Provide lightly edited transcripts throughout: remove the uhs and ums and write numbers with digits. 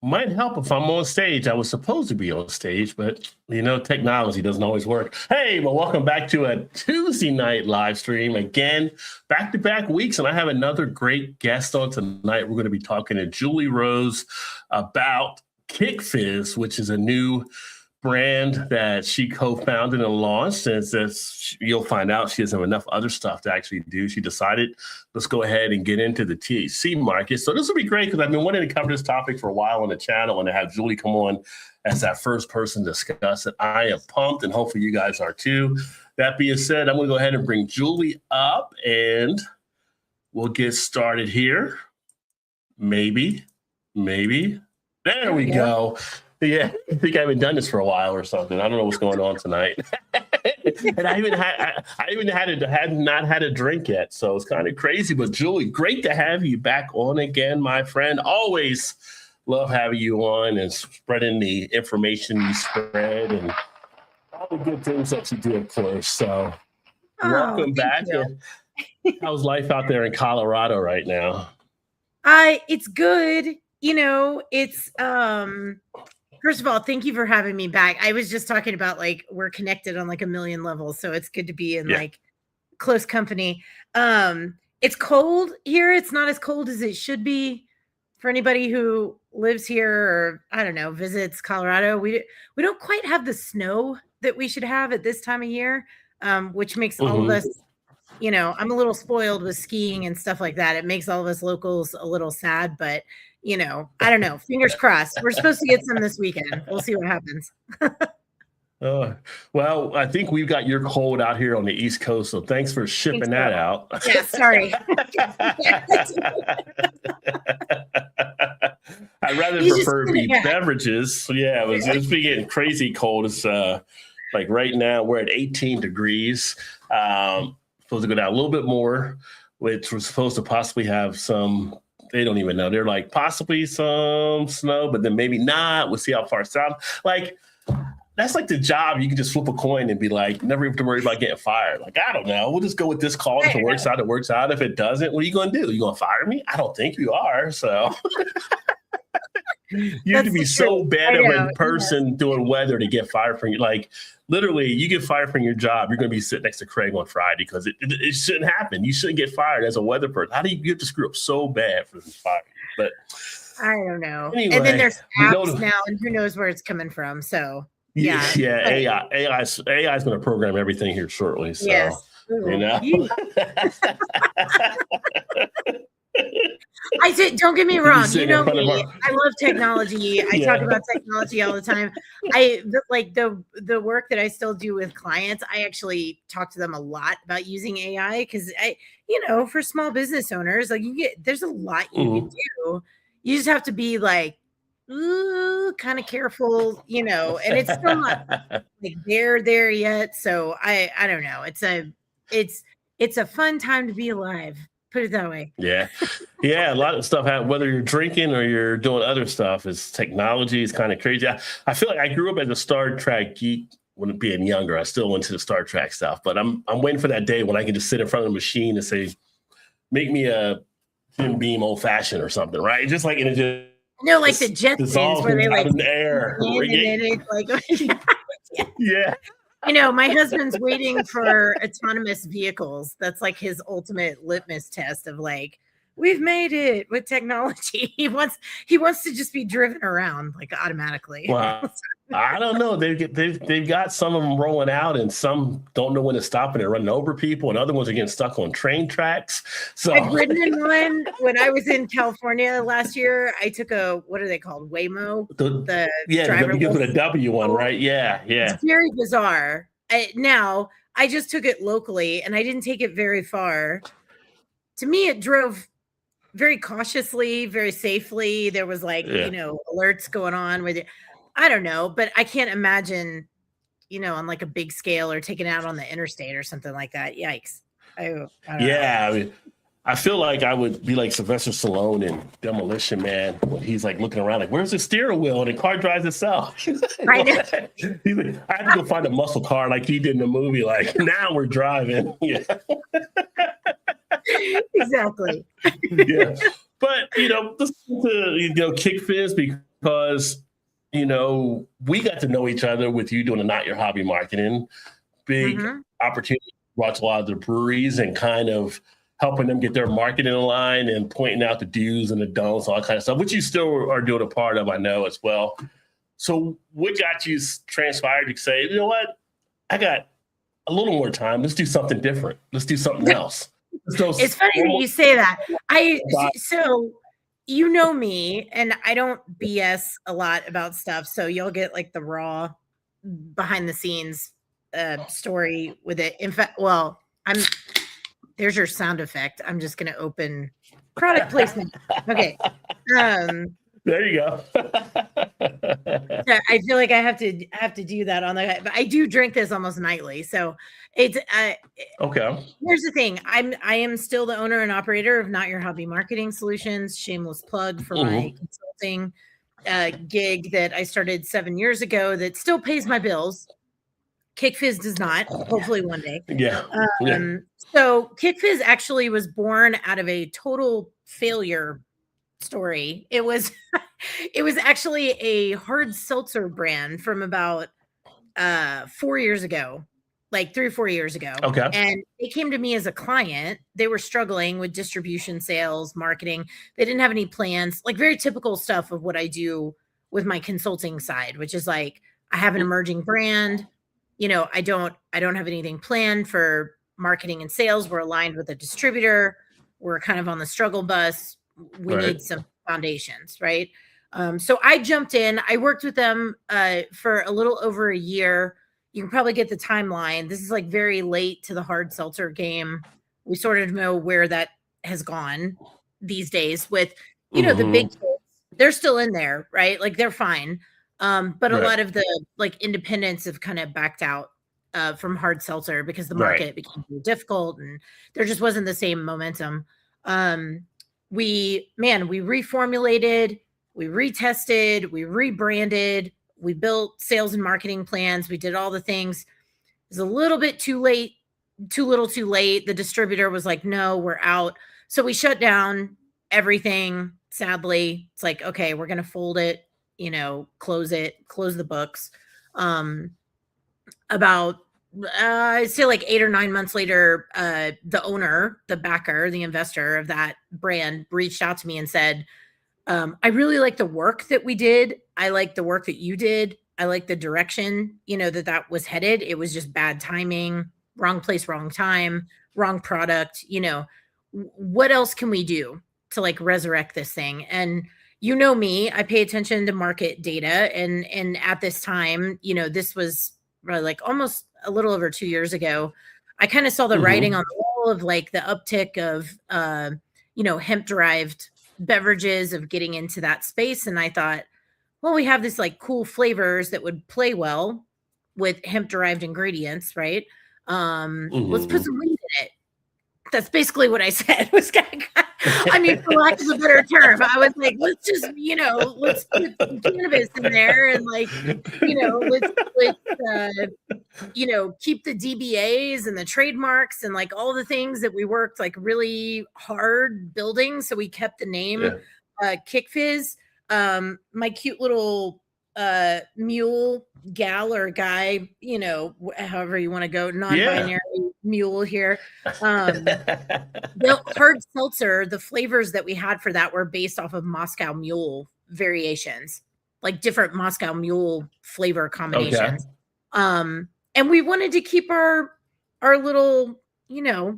Might help if I'm on stage. I was supposed to be on stage, but technology doesn't always work. Hey, well, welcome back to a Tuesday night live stream. Again, back-to-back weeks, and I have another great guest on tonight. We're going to be talking to Julie Rhodes about Kick Fizz, which is a new brand that she co-founded and launched. And as you'll find out, she doesn't have enough other stuff to actually do. She decided, let's go ahead and get into the THC market. So this will be great because I've been wanting to cover this topic for a while on the channel, and to have Julie come on as that first person to discuss it. I am pumped, and hopefully you guys are too. That being said, I'm going to go ahead and bring Julie up, and we'll get started here. Maybe. There we go. Yeah, I think I haven't done this for a while or something. I don't know what's going on tonight. And I had not had a drink yet, so it's kind of crazy. But Julie, great to have you back on again, my friend. Always love having you on and spreading the information you spread and all the good things that you do, of course. So welcome back. How's life out there in Colorado right now? It's good. It's first of all, thank you for having me back. I was just talking about we're connected on a million levels, so it's good to be in close company. It's cold here. It's not as cold as it should be for anybody who lives here or I don't know, visits Colorado. We don't quite have the snow that we should have at this time of year, which makes all of us, I'm a little spoiled with skiing and stuff like that. It makes all of us locals a little sad, but I don't know. Fingers crossed. We're supposed to get some this weekend. We'll see what happens. Well, I think we've got your cold out here on the East Coast, so thanks for shipping that out. Yeah, sorry. I'd rather prefer beverages. So yeah, it's been getting crazy cold. It's like right now we're at 18 degrees. Supposed to go down a little bit more, which we're supposed to possibly have some. They don't even know. They're like possibly some snow, but then maybe not. We'll see how far south. That's like the job. You can just flip a coin and be like, never have to worry about getting fired. I don't know. We'll just go with this call. If it works out, it works out. If it doesn't, what are you going to do? You going to fire me? I don't think you are. So you have to be so bad of a person doing weather to get fired from you. Literally, you get fired from your job, you're going to be sitting next to Craig on Friday because it shouldn't happen. You shouldn't get fired as a weather person. How do you have to screw up so bad for them to fire you? But I don't know. Anyway, and then there's apps now, and who knows where it's coming from. So yeah, AI is going to program everything here shortly. So yes. I said, don't get me wrong. You know me. I love technology. I talk about technology all the time. The work that I still do with clients, I actually talk to them a lot about using AI because for small business owners, there's a lot you can do. You just have to be kind of careful, and it's still not there yet. So I don't know. It's a fun time to be alive. Put it that way. Yeah. A lot of stuff, whether you're drinking or you're doing other stuff, is technology is kind of crazy. I feel like I grew up as a Star Trek geek when being younger. I still went to the Star Trek stuff, but I'm waiting for that day when I can just sit in front of a machine and say, make me a Jim Beam old fashioned or something, right? Just like it just the Jetsons where they in the air. Yeah. My husband's waiting for autonomous vehicles. That's his ultimate litmus test of we've made it with technology. He wants to just be driven around automatically. Well, I don't know. They've got some of them rolling out, and some don't know when to stop, and they're running over people, and other ones are getting stuck on train tracks. So I've ridden in one when I was in California last year. I took what are they called? Waymo. The W one, right? Yeah. It's very bizarre. Now I just took it locally, and I didn't take it very far. To me, it drove very cautiously, very safely. There was alerts going on with it. I don't know, but I can't imagine, on a big scale or taking out on the interstate or something like that. Yikes. I don't know. I feel like I would be like Sylvester Stallone in Demolition Man when he's looking around where's the steering wheel? And the car drives itself. I know. I have to go find a muscle car like he did in the movie. Now we're driving. Yeah. Exactly. Yeah. But, listen to, Kick Fizz because, we got to know each other with you doing the Not Your Hobby marketing, big opportunity brought to a lot of the breweries and kind of helping them get their marketing in line and pointing out the do's and the don'ts, all that kind of stuff, which you still are doing a part of, I know, as well. So what got you transpired to say, you know what, I got a little more time. Let's do something different. Let's do something else. It's funny that you say that. So you know me, and I don't BS a lot about stuff. So you'll get like the raw behind the scenes story with it. In fact, there's your sound effect. I'm just going to open product placement. Okay. There you go. I feel like I have to do that on the, but I do drink this almost nightly. So it's okay. Here's the thing. I am still the owner and operator of Not Your Hobby Marketing Solutions. Shameless plug for my consulting gig that I started 7 years ago that still pays my bills. Kick Fizz does not. Hopefully one day. Yeah. So Kick Fizz actually was born out of a total failure story. It was actually a hard seltzer brand from about 4 years ago, like 3 or 4 years ago. Okay. And they came to me as a client. They were struggling with distribution, sales, marketing. They didn't have any plans, like very typical stuff of what I do with my consulting side, which is like, I have an emerging brand. I don't have anything planned for marketing and sales. We're aligned with a distributor. We're kind of on the struggle bus. We need some foundations, right? So I jumped in. I worked with them for a little over a year. You can probably get the timeline. This is like very late to the hard seltzer game. We sort of know where that has gone these days with, the big kids. They're still in there, right? Like they're fine. But a lot of the like independents have kind of backed out from hard seltzer because the market became too difficult and there just wasn't the same momentum. We reformulated, we retested, we rebranded, we built sales and marketing plans. We did all the things. It was a little bit too late, too little too late. The distributor was like, no, we're out. So we shut down everything. Sadly, it's like, okay, we're going to fold it, close the books. About I'd say like 8 or 9 months later, the owner, the backer, the investor of that brand reached out to me and said, I really like the work that we did. I like the work that you did. I like the direction, that was headed. It was just bad timing, wrong place, wrong time, wrong product. What else can we do to like resurrect this thing? And me, I pay attention to market data. And at this time, this was like almost a little over 2 years ago, I kind of saw the writing on the wall of like the uptick of, hemp-derived beverages, of getting into that space. And I thought, well, we have this like cool flavors that would play well with hemp-derived ingredients, right? Let's put some weed in it. That's basically what I said. Was for lack of a better term, I was like, let's just, let's put some cannabis in there and like, let's keep the DBAs and the trademarks and like all the things that we worked like really hard building. So we kept the name Kick Fizz. My cute little mule gal or guy, however you want to go, non-binary mule here. The hard seltzer, the flavors that we had for that were based off of Moscow Mule variations, like different Moscow Mule flavor combinations. And we wanted to keep our little,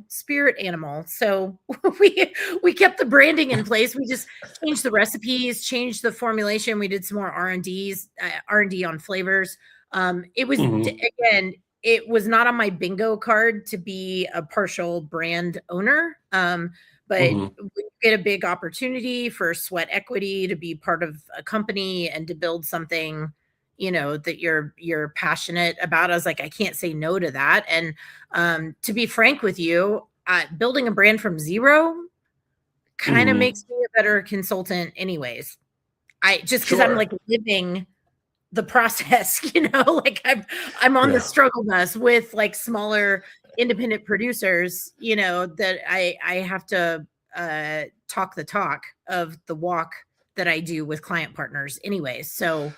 spirit animal. So we kept the branding in place. We just changed the recipes, changed the formulation. We did some more R&D on flavors. It was, again, it was not on my bingo card to be a partial brand owner. But we get a big opportunity for sweat equity to be part of a company and to build something, that you're passionate about. I was like, I can't say no to that. And to be frank with you, building a brand from zero kind of makes me a better consultant anyways. Because I'm like living the process, like I'm on the struggle bus with like smaller independent producers, that I have to talk the talk of the walk that I do with client partners anyways. So,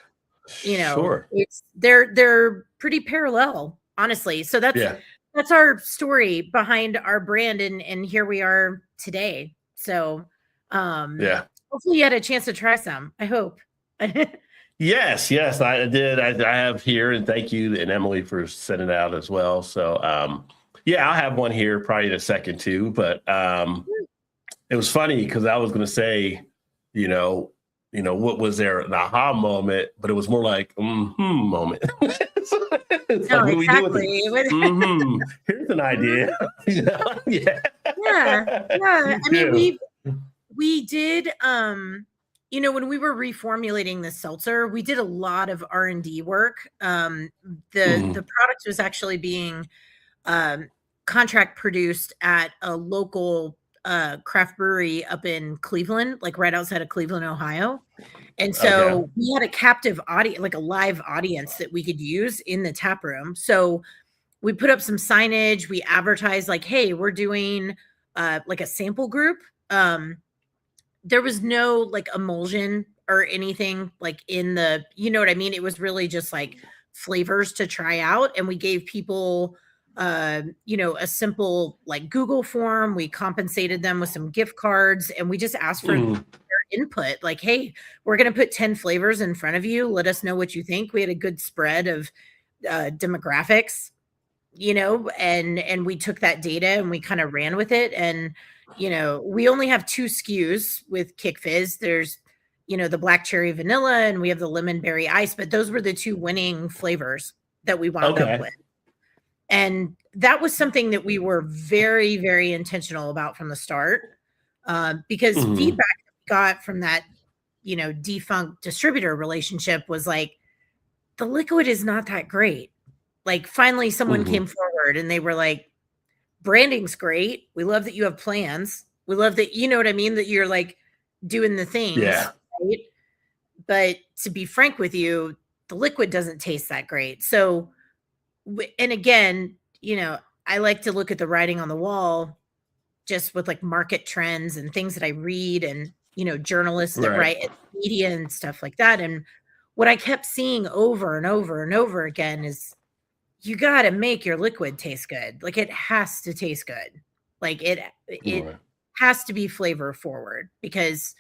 Sure. they're pretty parallel, honestly. So Yeah. that's our story behind our brand, and here we are today. So, Yeah. hopefully you had a chance to try some. I hope. Yes, I did. I have here, and thank you and Emily for sending it out as well. So, yeah, I'll have one here probably in a second too. But it was funny because I was going to say, you know, what was there an aha moment, but it was more like moment. It's like, No, what do we do with exactly. it? Here's an idea. Yeah. Yeah. I mean, Yeah. we did when we were reformulating the seltzer, we did a lot of R&D work. The product was actually being contract produced at a local craft brewery up in Cleveland, like right outside of Cleveland, Ohio. And so we had a captive audience, like a live audience that we could use in the tap room. So we put up some signage, we advertised like, hey, we're doing like a sample group. There was no like emulsion or anything like in the, you know what I mean? It was really just like flavors to try out. And we gave people, a simple like Google form. We compensated them with some gift cards, and we just asked for their input. Like, hey, we're going to put 10 flavors in front of you. Let us know what you think. We had a good spread of demographics, and we took that data and we kind of ran with it. And we only have 2 SKUs with Kick Fizz. There's, the black cherry vanilla, and we have the lemon berry ice, but those were the 2 winning flavors that we wound up with. And that was something that we were very, very intentional about from the start, because feedback that we got from that, defunct distributor relationship was like, the liquid is not that great. Like finally someone came forward and they were like, branding's great. We love that you have plans. We love that, you know what I mean? That you're like doing the things. Yeah. Right? But to be frank with you, the liquid doesn't taste that great. So, and again, I like to look at the writing on the wall just with like market trends and things that I read and, journalists that write in media and stuff like that. And what I kept seeing over and over and over again is you got to make your liquid taste good. Like it has to taste good. Like it has to be flavor forward, because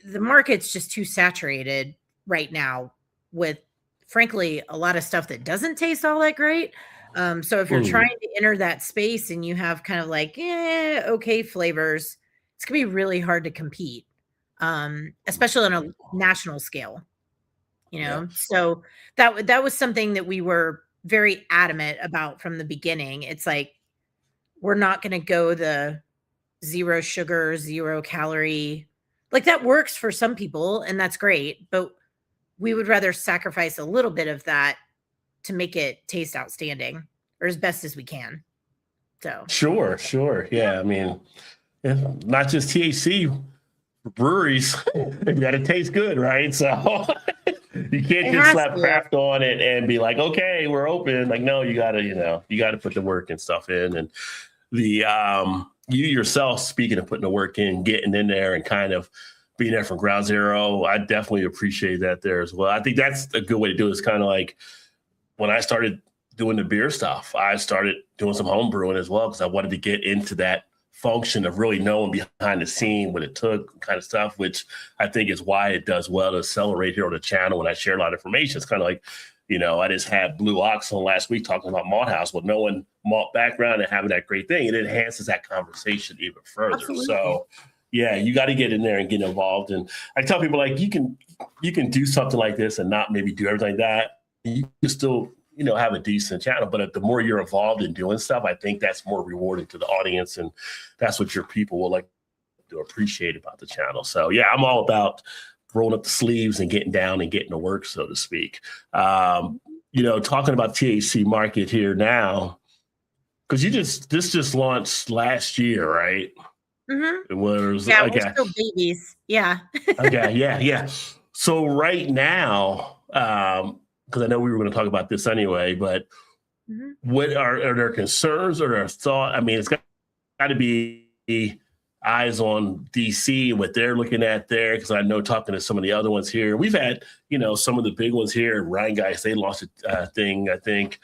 the market's just too saturated right now with, frankly, a lot of stuff that doesn't taste all that great. So if you're trying to enter that space and you have kind of like, okay flavors, it's gonna be really hard to compete, especially on a national scale. So that was something that we were very adamant about from the beginning. It's like, we're not going to go the 0 sugar, 0 calorie. Like that works for some people and that's great, but we would rather sacrifice a little bit of that to make it taste outstanding or as best as we can. So Sure. Yeah. I mean, not just THC breweries, you got to taste good, right? So you can't just slap craft on it and be like, okay, we're open. Like, no, you gotta put the work and stuff in. And the you yourself, speaking of putting the work in, getting in there and kind of being there from ground zero, I definitely appreciate that there as well. I think that's a good way to do it. It's kind of like when I started doing the beer stuff, I started doing some home brewing as well, because I wanted to get into that function of really knowing behind the scene what it took kind of stuff, which I think is why it does well to accelerate here on the channel when I share a lot of information. It's kind of like, I just had Blue Ox on last week talking about Malt House with knowing malt background and having that great thing. It enhances that conversation even further. Absolutely. So yeah, you got to get in there and get involved. And I tell people, like, you can do something like this and not maybe do everything like that. You can still have a decent channel, but the more you're involved in doing stuff, I think that's more rewarding to the audience, and that's what your people will like to appreciate about the channel. So yeah, I'm all about rolling up the sleeves and getting down and getting to work, so to speak. Talking about THC market here now, because this just launched last year, right? It was we're still babies. Yeah. Okay. Yeah. So right now, because I know we were going to talk about this anyway, but what are there concerns or their thought? I mean, it's got to be, eyes on DC and what they're looking at there, because I know talking to some of the other ones here, we've had, some of the big ones here. Ryan Guys, they launched a thing, I think.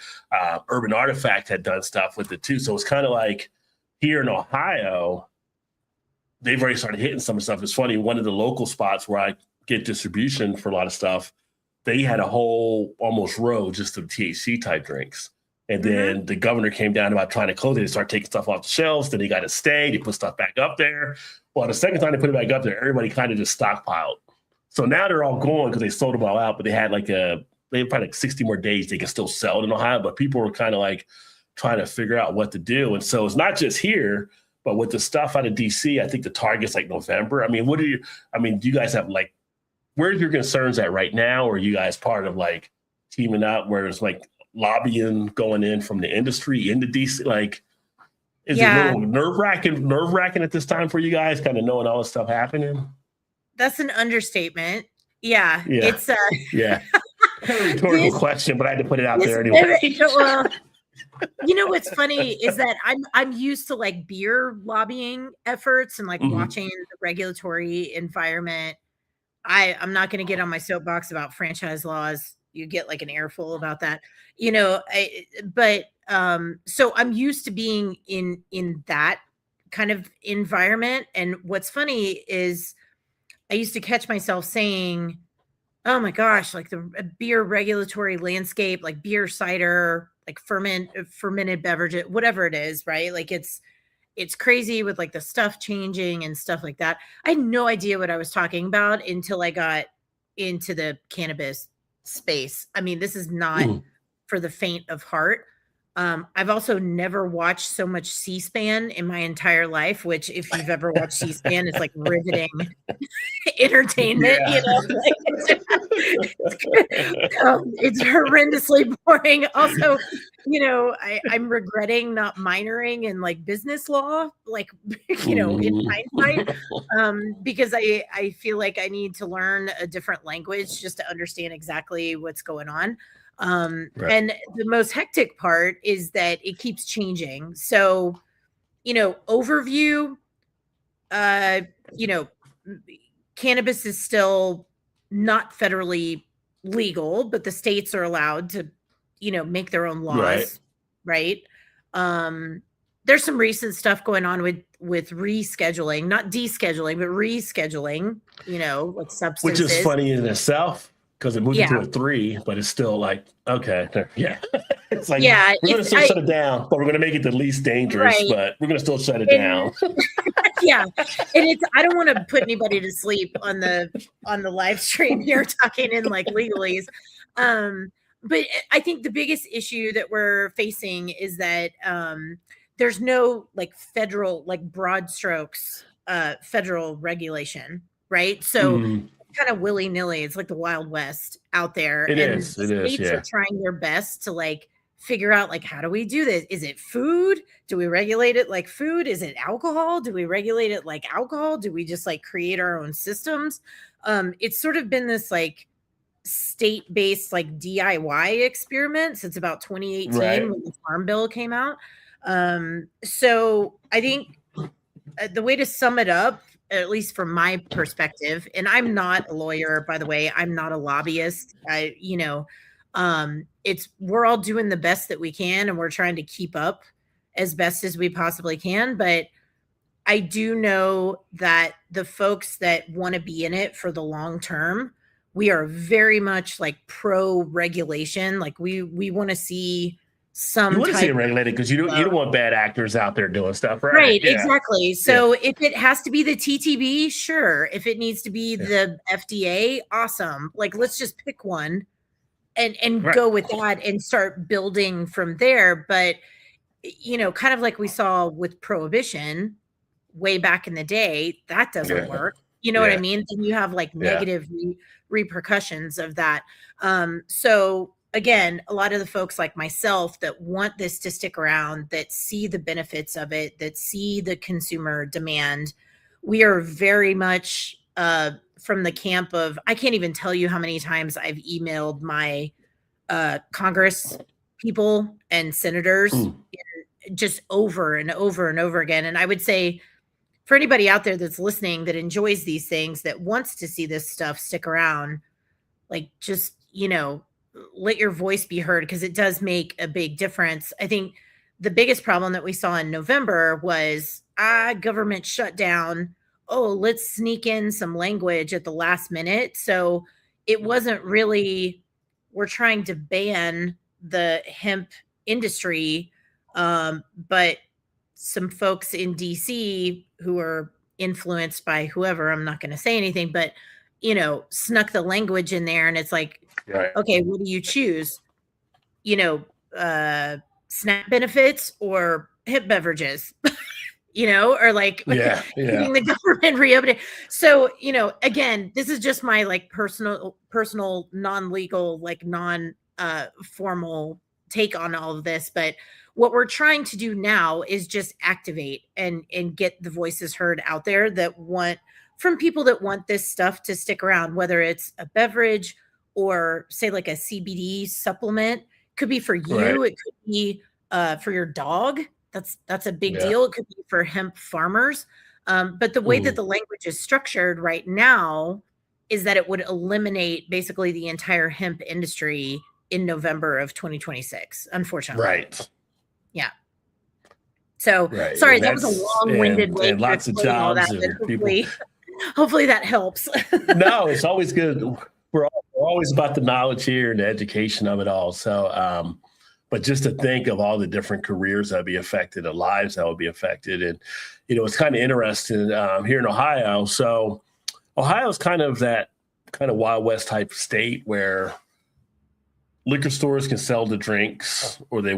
Urban Artifact had done stuff with it too. So it's kind of like here in Ohio, they've already started hitting some of the stuff. It's funny, one of the local spots where I get distribution for a lot of stuff, they had a whole almost row just of THC type drinks. And then the governor came down about trying to close it. They started taking stuff off the shelves. Then they got to stay. They put stuff back up there. Well, the second time they put it back up there, everybody kind of just stockpiled. So now they're all going because they sold them all out. But they had they had probably like 60 more days they can still sell it in Ohio. But people were kind of like trying to figure out what to do. And so it's not just here, but with the stuff out of DC, I think the target's like November. I mean, do you guys have like, where's your concerns at right now? Or are you guys part of like teaming up where it's like lobbying going in from the industry into DC? Like, is it a little nerve-wracking at this time for you guys, kind of knowing all this stuff happening? That's an understatement. Yeah. It's kind of a rhetorical question, but I had to put it out there anyway. Well, what's funny is that I'm used to like beer lobbying efforts and like watching the regulatory environment. I'm not going to get on my soapbox about franchise laws. You get like an earful about that, so I'm used to being in that kind of environment. And what's funny is I used to catch myself saying, oh my gosh, like the beer regulatory landscape, like beer, cider, like fermented beverage, whatever it is, right? Like it's crazy with like the stuff changing and stuff like that. I had no idea what I was talking about until I got into the cannabis space. I mean, this is not for the faint of heart. I've also never watched so much C-SPAN in my entire life, which if you've ever watched C-SPAN, it's like riveting entertainment, it's horrendously boring. Also, I'm regretting not minoring in like business law, like, in hindsight, because I feel like I need to learn a different language just to understand exactly what's going on. And the most hectic part is that it keeps changing. So, overview, cannabis is still not federally legal, but the states are allowed to, make their own laws. Right. There's some recent stuff going on with rescheduling, not descheduling, but rescheduling, like substances. Which is funny in itself, because it moved into a 3, but it's still like, okay, it's like, we're going to still shut it down, but we're going to make it the least dangerous, but we're going to still shut it down. And I don't want to put anybody to sleep on the live stream here talking in like legalese. But I think the biggest issue that we're facing is that there's no like federal, like broad strokes, federal regulation, right? So kind of willy-nilly. It's like the Wild West out there. It is. States are trying their best to like figure out like, how do we do this? Is it food? Do we regulate it like food? Is it alcohol? Do we regulate it like alcohol? Do we just like create our own systems? It's sort of been this like state-based like DIY experiment since about 2018 when the Farm Bill came out. So I think the way to sum it up, at least from my perspective, and I'm not a lawyer, by the way, I'm not a lobbyist. We're all doing the best that we can, and we're trying to keep up as best as we possibly can. But I do know that the folks that want to be in it for the long term, we are very much like pro regulation. Like we want to see some. You want to see it regulated because you don't want bad actors out there doing stuff, right? Right, exactly. So if it has to be the TTB, sure. If it needs to be the FDA, awesome. Like let's just pick one and go with that and start building from there. But kind of like we saw with prohibition way back in the day, that doesn't work. You know what I mean? Then you have like negative repercussions of that. So again, a lot of the folks like myself that want this to stick around, that see the benefits of it, that see the consumer demand, we are very much from the camp of, I can't even tell you how many times I've emailed my Congress people and senators just over and over and over again. And I would say for anybody out there that's listening that enjoys these things, that wants to see this stuff stick around, like just, let your voice be heard, because it does make a big difference. I think the biggest problem that we saw in November was government shutdown. Oh, let's sneak in some language at the last minute. So it wasn't really, we're trying to ban the hemp industry, but some folks in DC who are influenced by whoever, I'm not going to say anything, but snuck the language in there, and it's like, Right. okay, what do you choose? SNAP benefits or hemp beverages, or like getting the government reopening. So, again, this is just my like personal, non-legal, like formal take on all of this. But what we're trying to do now is just activate and get the voices heard out there from people that want this stuff to stick around, whether it's a beverage or say like a CBD supplement. Could be for you. Right. It could be for your dog. That's a big deal. It could be for hemp farmers. But the way that the language is structured right now is that it would eliminate basically the entire hemp industry in November of 2026, unfortunately. Right. Yeah. So sorry, that was a long-winded way and lots of jobs and people. Hopefully that helps. No, it's always good. We're always about the knowledge here and the education of it all. So, but just to think of all the different careers that would be affected, the lives that would be affected. And, it's kind of interesting here in Ohio. So Ohio is kind of that kind of Wild West type state where liquor stores can sell the drinks, or they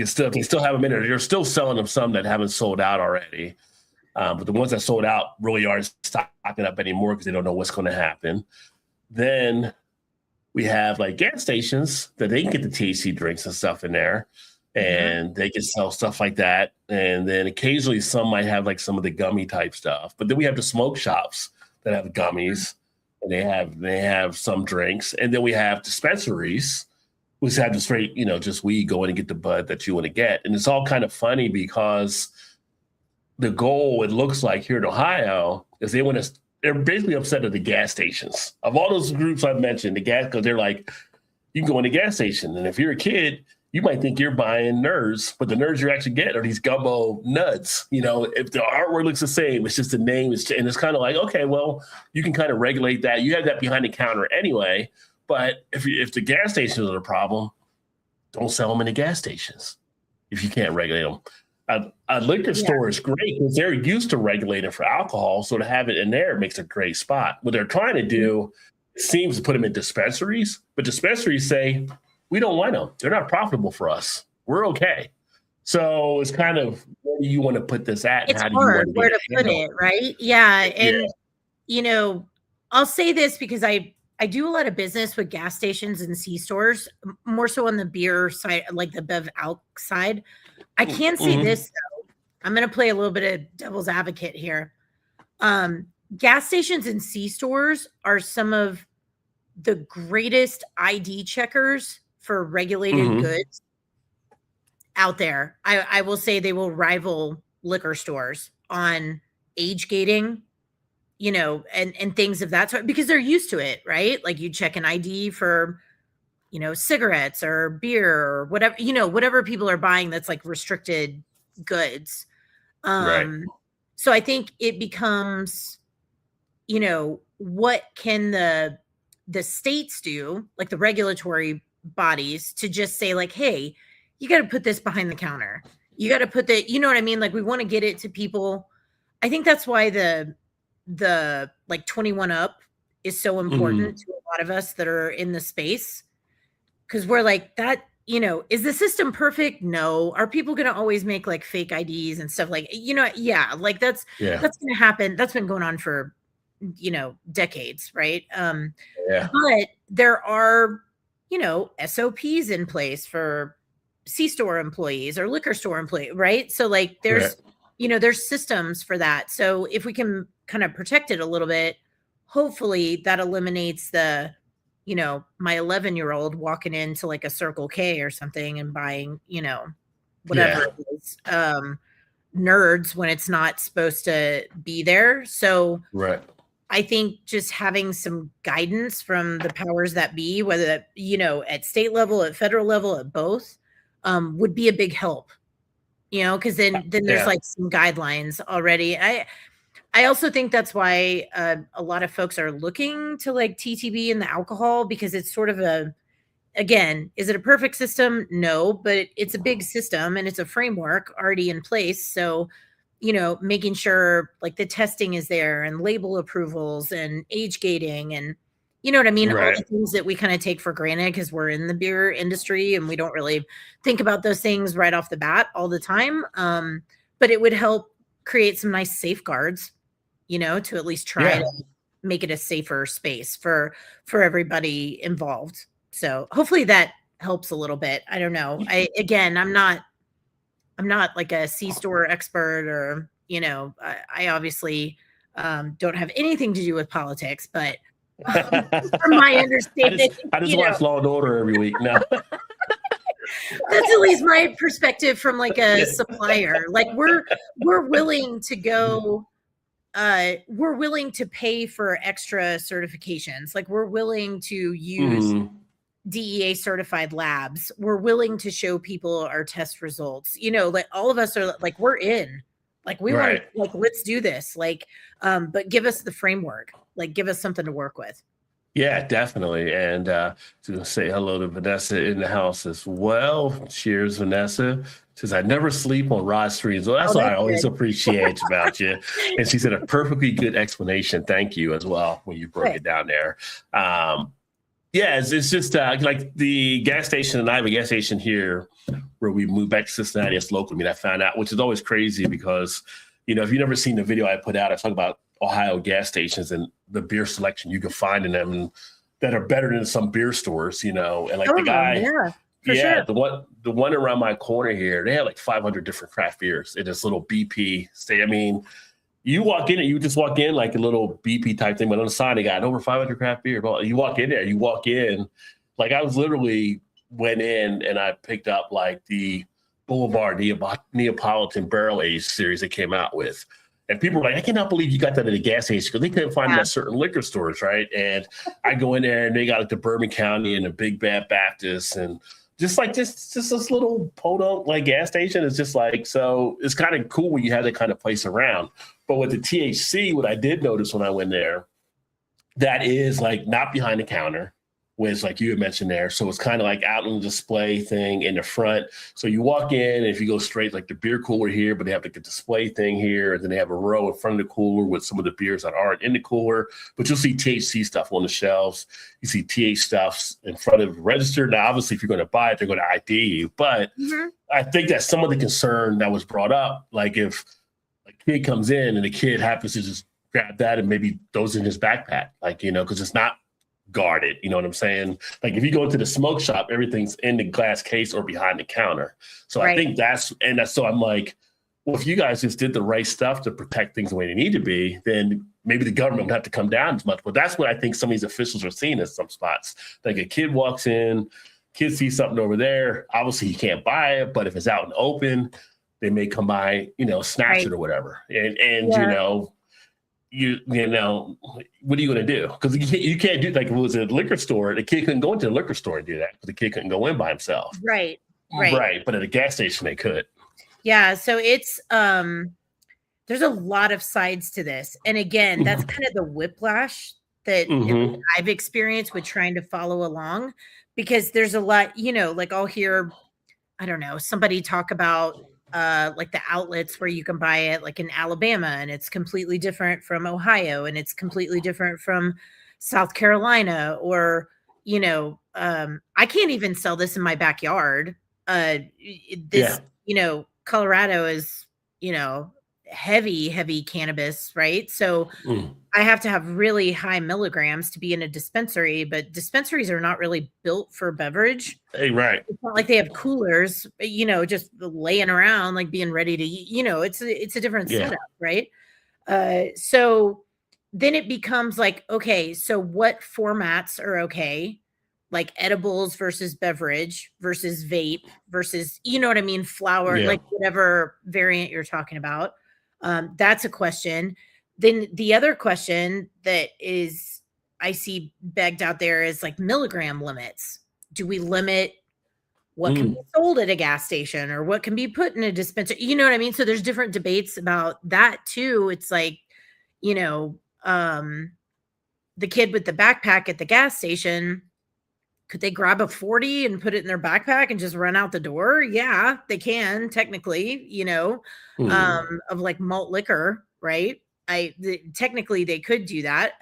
still have them in there. They're still selling them some that haven't sold out already. But the ones that sold out really aren't stocking up anymore because they don't know what's going to happen. Then we have like gas stations that they can get the THC drinks and stuff in there, and they can sell stuff like that. And then occasionally some might have like some of the gummy type stuff. But then we have the smoke shops that have gummies, and they have some drinks. And then we have dispensaries which have the straight, just weed, go in and get the bud that you want to get. And it's all kind of funny because the goal, it looks like here in Ohio, is they're basically upset at the gas stations. Of all those groups I've mentioned, because they're like, you can go in the gas station, and if you're a kid, you might think you're buying nerds, but the nerds you actually get are these gumbo nuts. If the artwork looks the same, it's just the name, and it's kind of like, okay, well, you can kind of regulate that. You have that behind the counter anyway, but if the gas stations are the problem, don't sell them in the gas stations if you can't regulate them. A liquor store is great because they're used to regulating for alcohol, so to have it in there makes a great spot. What they're trying to do seems to put them in dispensaries, but dispensaries say, we don't want them. They're not profitable for us. We're okay. So it's kind of, where do you want to put this at? It's hard where to put it, right? Yeah. And, I'll say this because I do a lot of business with gas stations and C-stores, more so on the beer side, like the bev alc side. I can say this, though. I'm going to play a little bit of devil's advocate here. Gas stations and C-stores are some of the greatest ID checkers for regulated goods out there. I will say they will rival liquor stores on age gating, and things of that sort, because they're used to it, right? Like you check an ID for, cigarettes or beer or whatever, whatever people are buying that's like restricted goods. Right. So I think it becomes, what can the states do, like the regulatory bodies, to just say like, hey, you got to put this behind the counter. You got to put that, you know what I mean? Like we want to get it to people. I think that's why the like 21 up is so important to a lot of us that are in the space. Cause we're like that, is the system perfect? No. Are people going to always make like fake IDs and stuff like, yeah, like that's going to happen. That's been going on for, decades. Right. But there are, SOPs in place for C-store employees or liquor store employees. Right. So like there's, there's systems for that. So if we can kind of protect it a little bit, hopefully that eliminates the, my 11-year-old walking into like a Circle K or something and buying, whatever it is. nerds when it's not supposed to be there. So Right. I think just having some guidance from the powers that be, whether that, at state level, at federal level, at both, would be a big help, because then there's Yeah. like some guidelines already. I also think that's why a lot of folks are looking to like TTB and the alcohol, because it's sort of again, is it a perfect system? No, but it's a big system and it's a framework already in place. So, making sure like the testing is there and label approvals and age gating and you know what I mean? All Right. the things that we kind of take for granted because we're in the beer industry and we don't really think about those things right off the bat all the time. But it would help create some nice safeguards, to at least try Yeah. to make it a safer space for everybody involved. So hopefully that helps a little bit. I don't know. I'm not like a C-store expert or, I obviously don't have anything to do with politics, but from my understanding, I just watch Law and Order every week. No. That's at least my perspective from like a supplier. Like we're willing to go we're willing to pay for extra certifications. Like we're willing to use DEA certified labs. We're willing to show people our test results. Like all of us are like, we're in. Like we want to, like, let's do this. Like, but give us the framework. Like, give us something to work with. Yeah, definitely. And to say hello to Vanessa in the house as well. Cheers, Vanessa. Says, I never sleep on Rod streams. Well, that's what I always appreciate about you. And she said a perfectly good explanation. Thank you as well when you broke it down there. Yeah, it's just like the gas station, and I have a gas station here where we moved back to Cincinnati. It's local. I mean, I found out, which is always crazy because, if you've never seen the video I put out, I talk about Ohio gas stations and the beer selection you can find in them that are better than some beer stores, and like the guy, sure. the one around my corner here, they have like 500 different craft beers in this little BP state. I mean, you walk in and you just walk in like a little BP type thing, but on the side they got over 500 craft beer. But you walk in there, like I was literally went in and I picked up like the Boulevard Neapolitan Barrel Age series they came out with. And people were like, I cannot believe you got that at a gas station because they couldn't find them at certain liquor stores, right? And I go in there and they got like the Bourbon County and the Big Bad Baptist and just like just this little podunk like gas station. It's just like, so it's kind of cool when you have that kind of place around. But with the THC, what I did notice when I went there, that is like not behind the counter, which like you had mentioned there. So it's kind of like out on the display thing in the front. So you walk in and if you go straight, like the beer cooler here, but they have like a display thing here. And then they have a row in front of the cooler with some of the beers that aren't in the cooler. But you'll see THC stuff on the shelves. You see TH stuffs in front of the register. Now, obviously, if you're going to buy it, they're going to ID you. But I think that's some of the concern that was brought up. Like if a kid comes in and the kid happens to just grab that and maybe throws it in his backpack, like, because it's not guarded, you know what I'm saying? Like if you go into the smoke shop, everything's in the glass case or behind the counter. So I think that's so I'm like, well, if you guys just did the right stuff to protect things the way they need to be, then maybe the government would have to come down as much. But that's what I think some of these officials are seeing in some spots. Like a kid walks in, kid sees something over there. Obviously, he can't buy it, but if it's out in the open, they may come by, snatch it or whatever. And you know, what are you going to do? Because you can't do like if it was a liquor store, the kid couldn't go into the liquor store and do that because the kid couldn't go in by himself. Right. But at a gas station, they could. Yeah. So it's there's a lot of sides to this, and again, that's kind of the whiplash that I've experienced with trying to follow along, because there's a lot, like I'll hear, I don't know, somebody talk about like the outlets where you can buy it like in Alabama, and it's completely different from Ohio, and it's completely different from South Carolina, or I can't even sell this in my backyard. Colorado is heavy cannabis, right? So I have to have really high milligrams to be in a dispensary, but dispensaries are not really built for beverage. Hey, right. It's not like they have coolers, just laying around, like being ready to, it's a different setup, right? So then it becomes like, okay, so what formats are okay? like edibles versus beverage versus vape versus, you know what I mean? Flower, Yeah. like whatever variant you're talking about. That's a question. Then the other question that is I see begged out there is like milligram limits. Do we limit what can be sold at a gas station or what can be put in a dispenser? You know what I mean? So there's different debates about that too. It's like, you know, the kid with the backpack at the gas station, could they grab a 40 and put it in their backpack and just run out the door? Yeah, they can technically, you know, of like malt liquor, right? Technically they could do that.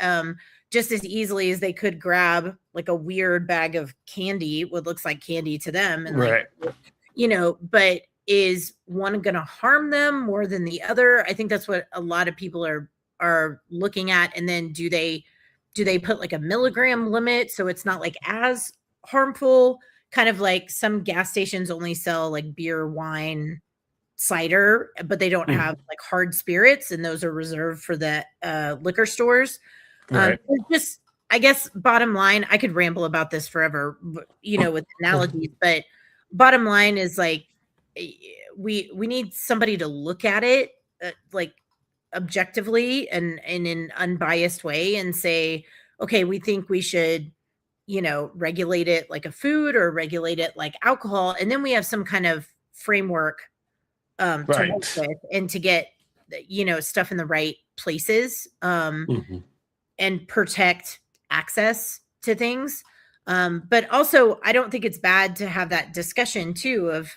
Just as easily as they could grab like a weird bag of candy, what looks like candy to them. And Right. like, you know, but is one going to harm them more than the other? I think that's what a lot of people are looking at. And then do they put like a milligram limit so it's not like as harmful? Kind of like some gas stations only sell like beer, wine, cider, but they don't have like hard spirits, and those are reserved for the liquor stores. Right. Just, I guess, bottom line, I could ramble about this forever, you know, with analogies, but bottom line is like we need somebody to look at it like objectively and in an unbiased way and say, okay, we think we should, you know, regulate it like a food or regulate it like alcohol, and then we have some kind of framework to work with and to get, you know, stuff in the right places and protect access to things. But also, I don't think it's bad to have that discussion too of,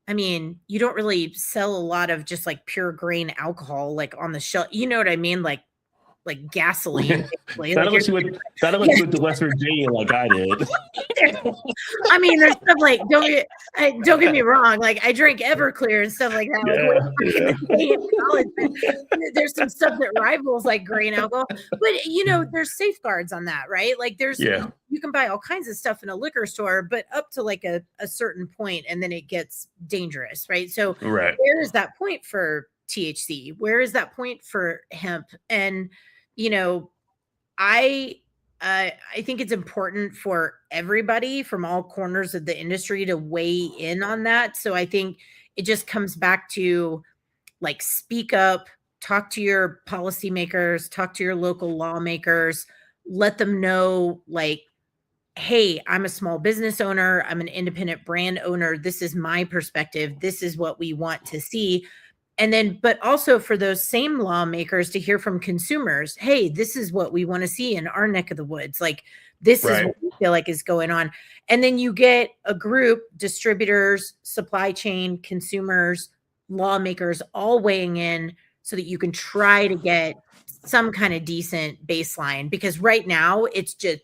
I mean, you don't really sell a lot of just like pure grain alcohol like on the shelf. You know what I mean? Like gasoline. None of us went to West Virginia like I did. I mean, there's stuff like don't get me wrong. Like I drink Everclear and stuff like that. Like way back in college, there's some stuff that rivals like grain alcohol. But you know, there's safeguards on that, right? Like there's you can buy all kinds of stuff in a liquor store, but up to like a certain point, and then it gets dangerous, right? So where is that point for THC? Where is that point for hemp? And you know, I think it's important for everybody from all corners of the industry to weigh in on that. So I think it just comes back to like speak up, talk to your policymakers, talk to your local lawmakers, let them know like, hey, I'm a small business owner, I'm an independent brand owner, this is my perspective, this is what we want to see. And then, but also for those same lawmakers to hear from consumers, hey, this is what we want to see in our neck of the woods. Like, this is what we feel like is going on. And then you get a group, distributors, supply chain, consumers, lawmakers, all weighing in so that you can try to get some kind of decent baseline. Because right now it's just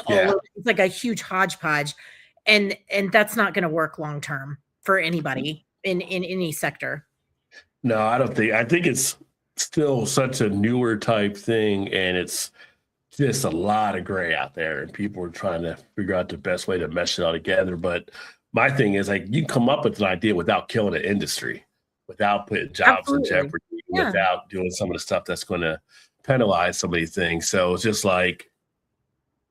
all over. It's like a huge hodgepodge. And that's not going to work long term for anybody in any sector. No, I think it's still such a newer type thing, and it's just a lot of gray out there, and people are trying to figure out the best way to mesh it all together. But my thing is, like, you can come up with an idea without killing the industry, without putting jobs in jeopardy, without doing some of the stuff that's going to penalize some of these things. So it's just like,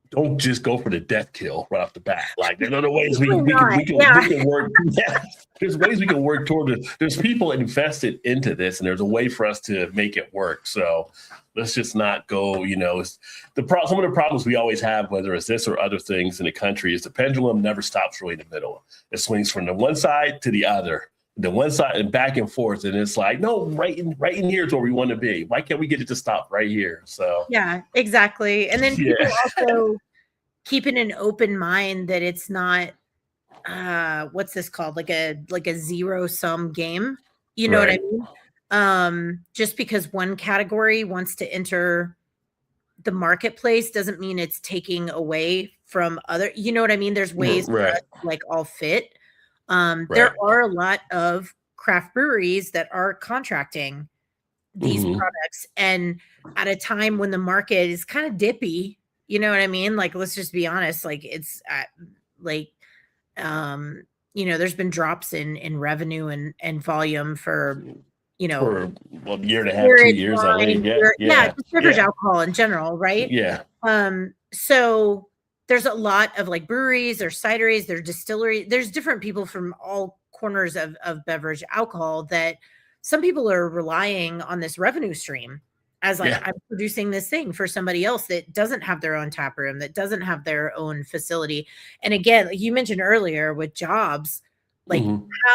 don't just go for the death kill right off the bat. Like, there's other ways we can work. There's ways we can work toward it. There's people invested into this, and there's a way for us to make it work. So let's just not go, you know, some of the problems we always have, whether it's this or other things in the country, is the pendulum never stops really in the middle. It swings from the one side to the other, the one side and back and forth. And it's like, no, right in here is where we want to be. Why can't we get it to stop right here? So yeah, exactly. And then people also keeping an open mind that it's not what's this called? Like a zero sum game. You know what I mean? Just because one category wants to enter the marketplace doesn't mean it's taking away from other, you know what I mean? There's ways for us to, like, all fit. There are a lot of craft breweries that are contracting these products, and at a time when the market is kind of dippy, you know what I mean? Like, let's just be honest. Like, it's you know, there's been drops in revenue and volume for, you know, for a year and a half, 2 years. Just beverage alcohol in general, right? Yeah. So there's a lot of like breweries, there's cideries, there's distilleries, there's different people from all corners of beverage alcohol that some people are relying on this revenue stream as like, I'm producing this thing for somebody else that doesn't have their own tap room, that doesn't have their own facility. And again, like you mentioned earlier with jobs, like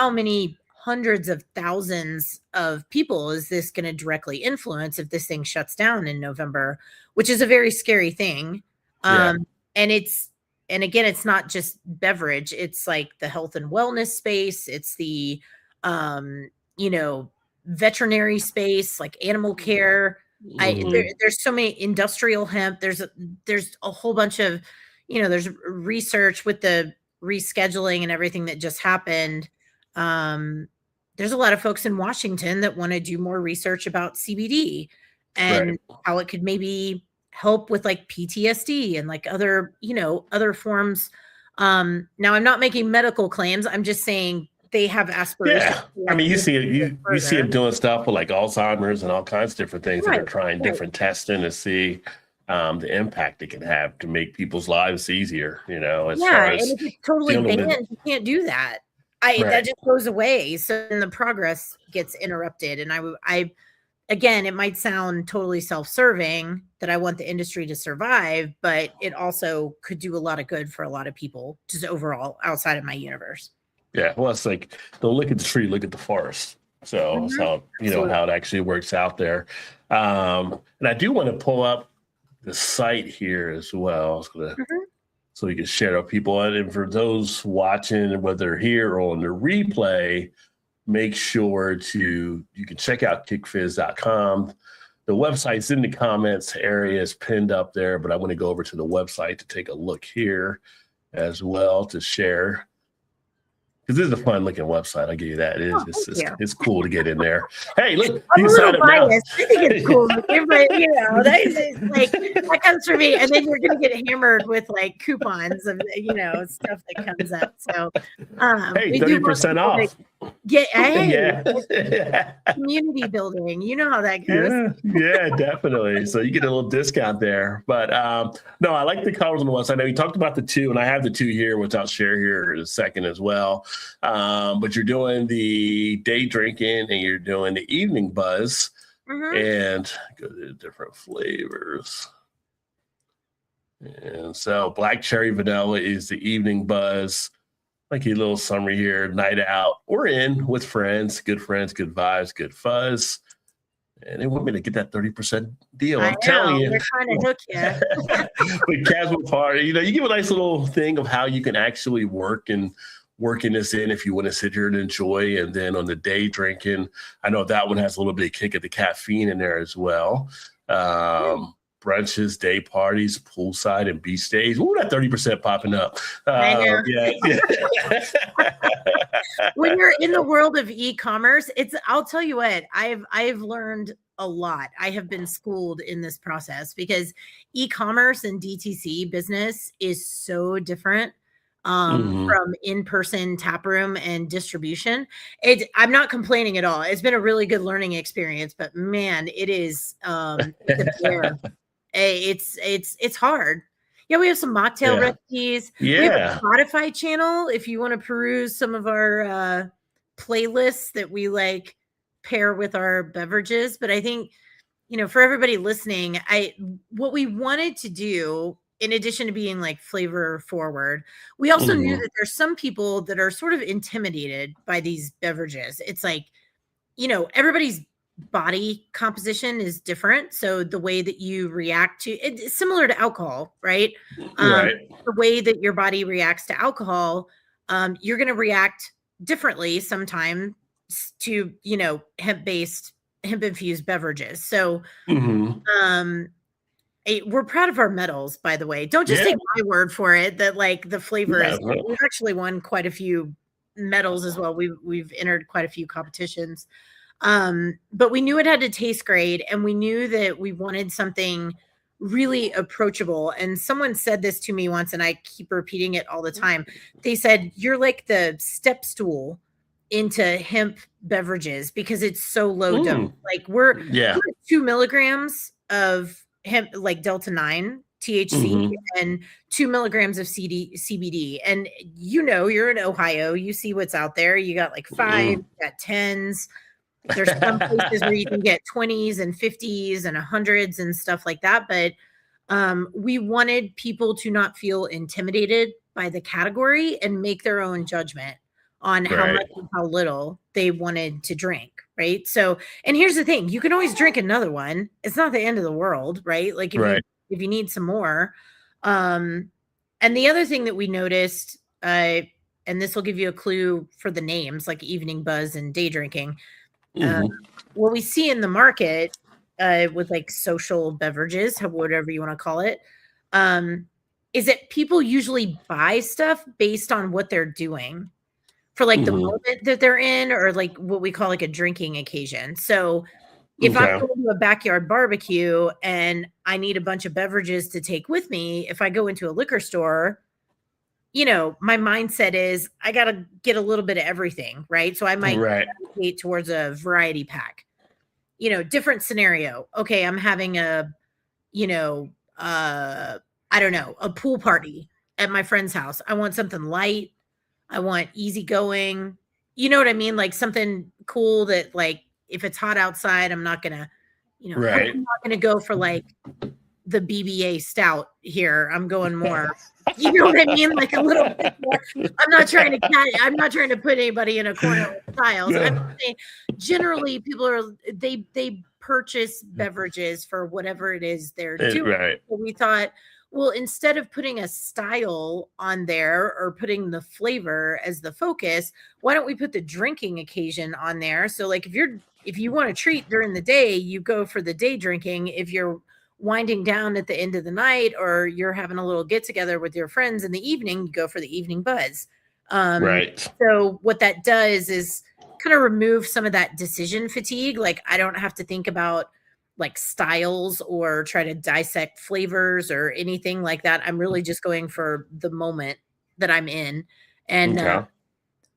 how many hundreds of thousands of people is this going to directly influence if this thing shuts down in November, which is a very scary thing. And again, it's not just beverage. It's like the health and wellness space. It's the, veterinary space, like animal care. There's so many industrial hemp. There's a whole bunch of, there's research with the rescheduling and everything that just happened. There's a lot of folks in Washington that want to do more research about CBD and how it could maybe help with like PTSD and like other forms. Now I'm not making medical claims. I'm just saying they have aspirations. Yeah. I mean, you see it, you see it doing stuff with like Alzheimer's and all kinds of different things that are trying different testing to see the impact it can have to make people's lives easier, as far as and if it's totally banned, you can't do that. That just goes away. So then the progress gets interrupted. And I again, it might sound totally self-serving that I want the industry to survive, but it also could do a lot of good for a lot of people just overall outside of my universe. Yeah. Well, it's like, don't look at the tree, look at the forest. So that's how, how it actually works out there. And I do want to pull up the site here as well. So we can share with people. And for those watching, whether here or on the replay, make sure you can check out kickfizz.com. The website's in the comments area, is pinned up there, but I want to go over to the website to take a look here as well to share. Because this is a fun looking website. I'll give you that. It's cool to get in there. Hey, look, I'm a little biased. I think it's cool looking, but that comes from me. And then you're gonna get hammered with like coupons of stuff that comes up. So hey, 30% off. Community building. You know how that goes. Yeah, definitely. So you get a little discount there. But no, I like the colors on the website. Now we talked about the two, and I have the two here, which I'll share here in a second as well. But you're doing the day drinking and you're doing the evening buzz, and go to the different flavors. And so black cherry vanilla is the evening buzz. Like a little summary here, night out or in with friends, good vibes, good fuzz. And they want me to get that 30% deal. I'm telling you. They're trying to hook you. With casual party, you give a nice little thing of how you can actually working this in if you want to sit here and enjoy. And then on the day drinking, I know that one has a little bit of kick of the caffeine in there as well. Brunches, day parties, poolside, and beach days. Ooh, that 30% popping up. I know. When you're in the world of e-commerce, I'll tell you what, I've learned a lot. I have been schooled in this process because e-commerce and DTC business is so different from in-person taproom and distribution. I'm not complaining at all. It's been a really good learning experience, but man, it is it's hard. Yeah, we have some mocktail recipes. We have a Spotify channel if you want to peruse some of our playlists that we like pair with our beverages. But I think, for everybody listening, what we wanted to do, in addition to being like flavor forward, we also knew that there's some people that are sort of intimidated by these beverages. It's like, everybody's body composition is different. So the way that you react to it's similar to alcohol, right? The way that your body reacts to alcohol, you're going to react differently sometimes to, hemp-infused beverages. So, we're proud of our medals, by the way. Don't just take my word for it that like the flavor is. We've actually won quite a few medals as well. We've entered quite a few competitions. But we knew it had to taste great, and we knew that we wanted something really approachable. And someone said this to me once, and I keep repeating it all the time. They said, you're like the step stool into hemp beverages because it's so low dose. Like we're 2 milligrams of hemp, like Delta 9 THC and 2 milligrams of CBD. And you're in Ohio, you see what's out there. You got like 5, you got 10s. There's some places where you can get 20s and 50s and 100s and stuff like that. But we wanted people to not feel intimidated by the category and make their own judgment on how much and how little they wanted to drink. Right. So, and here's the thing, you can always drink another one. It's not the end of the world, right? Like if you need some more. And the other thing that we noticed, and this will give you a clue for the names like evening buzz and day drinking. What we see in the market with like social beverages, whatever you want to call it, is that people usually buy stuff based on what they're doing for like the moment that they're in, or like what we call like a drinking occasion. So if I'm going to a backyard barbecue and I need a bunch of beverages to take with me, if I go into a liquor store, my mindset is I got to get a little bit of everything, right? So I might gravitate towards a variety pack, different scenario. Okay, I'm having a pool party at my friend's house. I want something light. I want easygoing. You know what I mean? Like something cool that, like, if it's hot outside, I'm not gonna, I'm not gonna go for like the BBA stout here. I'm going more. You know what I mean? Like a little bit more. I'm not trying to put anybody in a corner with styles. I'm saying generally people they purchase beverages for whatever it is they're doing. So we thought, well, instead of putting a style on there or putting the flavor as the focus, why don't we put the drinking occasion on there? So like if you want to treat during the day, you go for the day drinking. If you're winding down at the end of the night or you're having a little get together with your friends in the evening, you go for the evening buzz. So what that does is kind of remove some of that decision fatigue. Like I don't have to think about like styles or try to dissect flavors or anything like that. I'm really just going for the moment that I'm in. And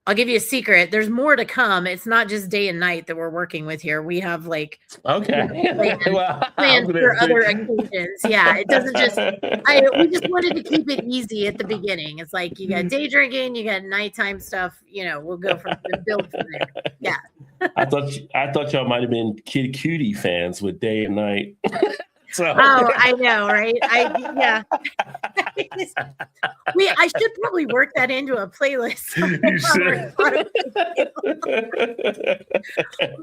I'll give you a secret. There's more to come. It's not just day and night that we're working with here. We have like plans for other occasions. Yeah, it doesn't just. We just wanted to keep it easy at the beginning. It's like you got day drinking, you got nighttime stuff. We'll go from build from there. Yeah. I thought y'all might have been Kid Cutie fans with day and night. I know, right? I should probably work that into a playlist. You should.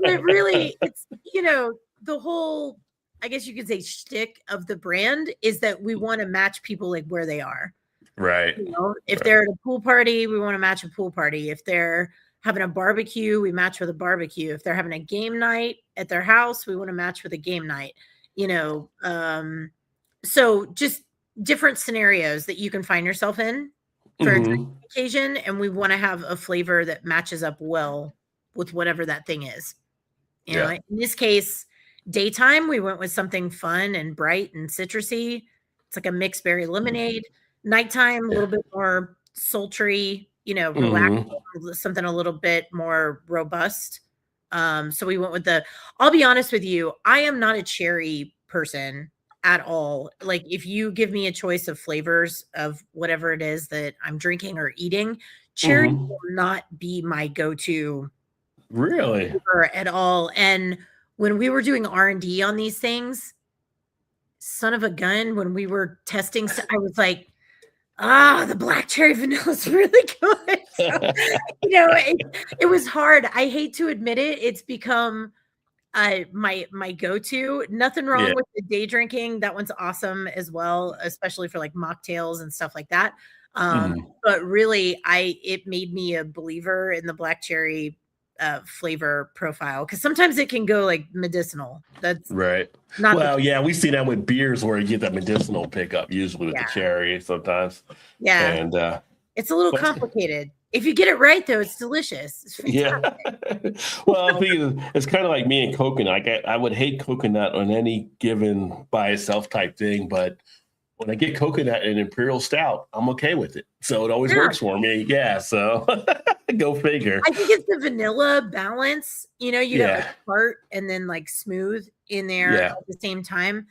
But really, it's the whole, I guess you could say, shtick of the brand is that we want to match people like where they are. Right. If they're at a pool party, we want to match a pool party. If they're having a barbecue, we match with a barbecue. If they're having a game night at their house, we want to match with a game night. So just different scenarios that you can find yourself in for a drinking occasion. And we want to have a flavor that matches up well with whatever that thing is. In this case, daytime, we went with something fun and bright and citrusy. It's like a mixed berry lemonade. Nighttime, a little bit more sultry, relaxing, something a little bit more robust. So we went with I'll be honest with you, I am not a cherry person at all. Like if you give me a choice of flavors of whatever it is that I'm drinking or eating, cherry will not be my go-to flavor at all. And when we were doing R&D on these things, son of a gun, when we were testing, I was like, the black cherry vanilla is really good. So, it was hard. I hate to admit it. It's become my go-to. Nothing wrong with the day drinking. That one's awesome as well, especially for like mocktails and stuff like that. But really, it made me a believer in the black cherry flavor profile, because sometimes it can go like medicinal. That's right. We see that with beers where you get that medicinal pickup usually with the cherry sometimes. Yeah. And it's a little complicated. If you get it right though, it's delicious. It's fantastic. Well, I think it's kind of like me and coconut. I would hate coconut on any given by itself type thing, but when I get coconut in imperial stout, I'm okay with it. So it always works for me. Yeah. So go figure. I think it's the vanilla balance. You got like tart and then like smooth in there at the same time.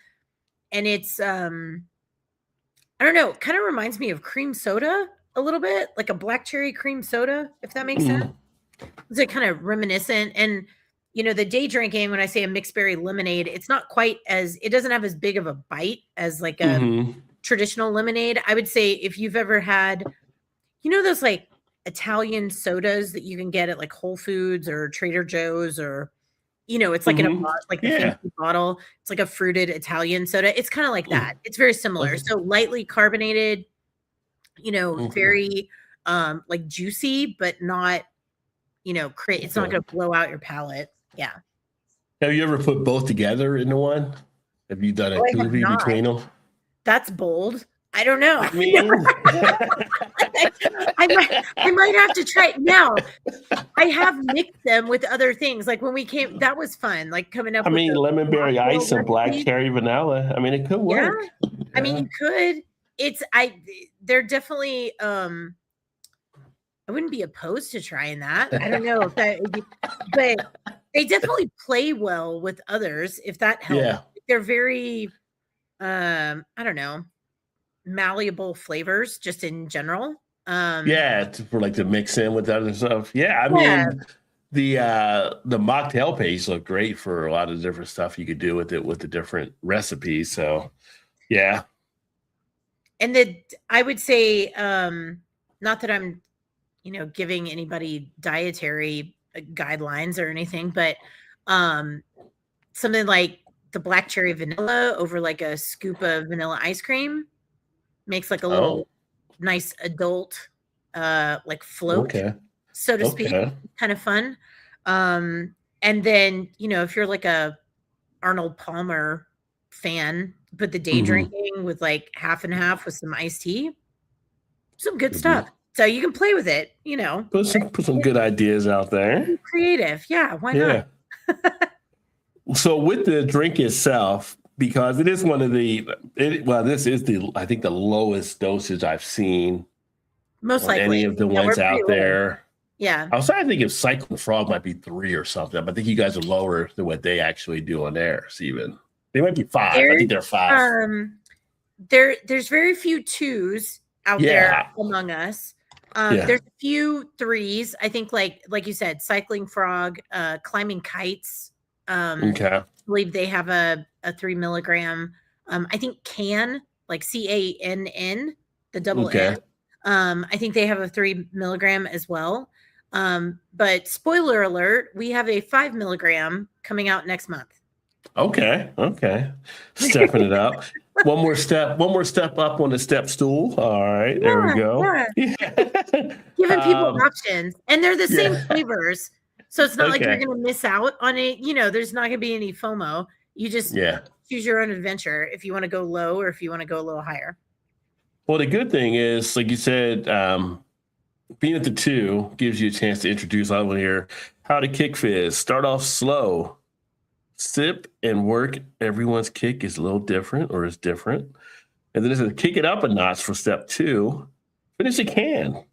And it's I don't know, kind of reminds me of cream soda a little bit, like a black cherry cream soda, if that makes sense. It's like kind of reminiscent. And, the day drinking, when I say a mixed berry lemonade, it's not quite it doesn't have as big of a bite as like a traditional lemonade. I would say if you've ever had, those like Italian sodas that you can get at like Whole Foods or Trader Joe's, or, it's like in a like the fancy bottle. It's like a fruited Italian soda. It's kind of like that. It's very similar. So lightly carbonated, very like juicy, but not, it's not going to blow out your palate. Yeah. Have you ever put both together into one? Have you done a smoothie between them? That's bold. I don't know. I mean, I might have to try it now. I have mixed them with other things. Like when we came, that was fun. Like coming up. Lemon berry ice and black cherry vanilla. I mean, it could work. Yeah. I mean, you could. They're definitely. I wouldn't be opposed to trying that. I don't know if that, but they definitely play well with others. If that helps, they're very. I don't know. Malleable flavors just in general. For like to mix in with other stuff. I mean the mocktail page looked great for a lot of different stuff you could do with it with the different recipes. So and I would say not that I'm giving anybody dietary guidelines or anything, but something like the black cherry vanilla over like a scoop of vanilla ice cream makes like a little nice adult like float, so to speak. Kind of fun. And then if you're like a Arnold Palmer fan, put the day drinking with like half and half with some iced tea, some good stuff. So you can play with it, put some good ideas out there. Be creative. Why not? So with the drink itself, because it is one of this is I think the lowest dosage I've seen. Most likely any of the ones out there. Yeah. I was trying to think if Cycling Frog might be 3 or something, but I think you guys are lower than what they actually do on theirs even. They might be 5. I think they're 5. There's very few 2s out there among us. There's a few 3s. I think like you said, Cycling Frog, Climbing Kites. I believe they have a 3 milligram. I think Can, like CANN, the double N. I think they have a 3 milligram as well. But spoiler alert, we have a 5 milligram coming out next month. Okay. Stepping it up. One more step up on the step stool. All right, there we go. Giving people options. And they're the same flavors. So it's not like you're going to miss out on it. There's not going to be any FOMO. You just choose your own adventure if you want to go low or if you want to go a little higher. Well, the good thing is, like you said, being at the 2 gives you a chance to introduce everyone here how to Kick Fizz. Start off slow. Sip and work. Everyone's kick is a little different or is different. And then it's kick it up a notch for step 2. Finish a can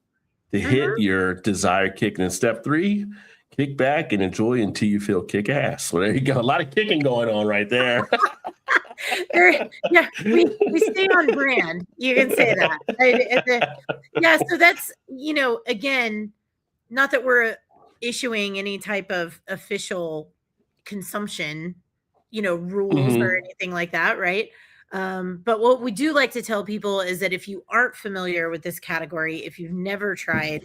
to hit your desired kick. And then step 3, kick back and enjoy until you feel kick ass. So there you go. A lot of kicking going on right there. We stay on brand. You can say that. So that's, again, not that we're issuing any type of official consumption, rules or anything like that, right? But what we do like to tell people is that if you aren't familiar with this category, if you've never tried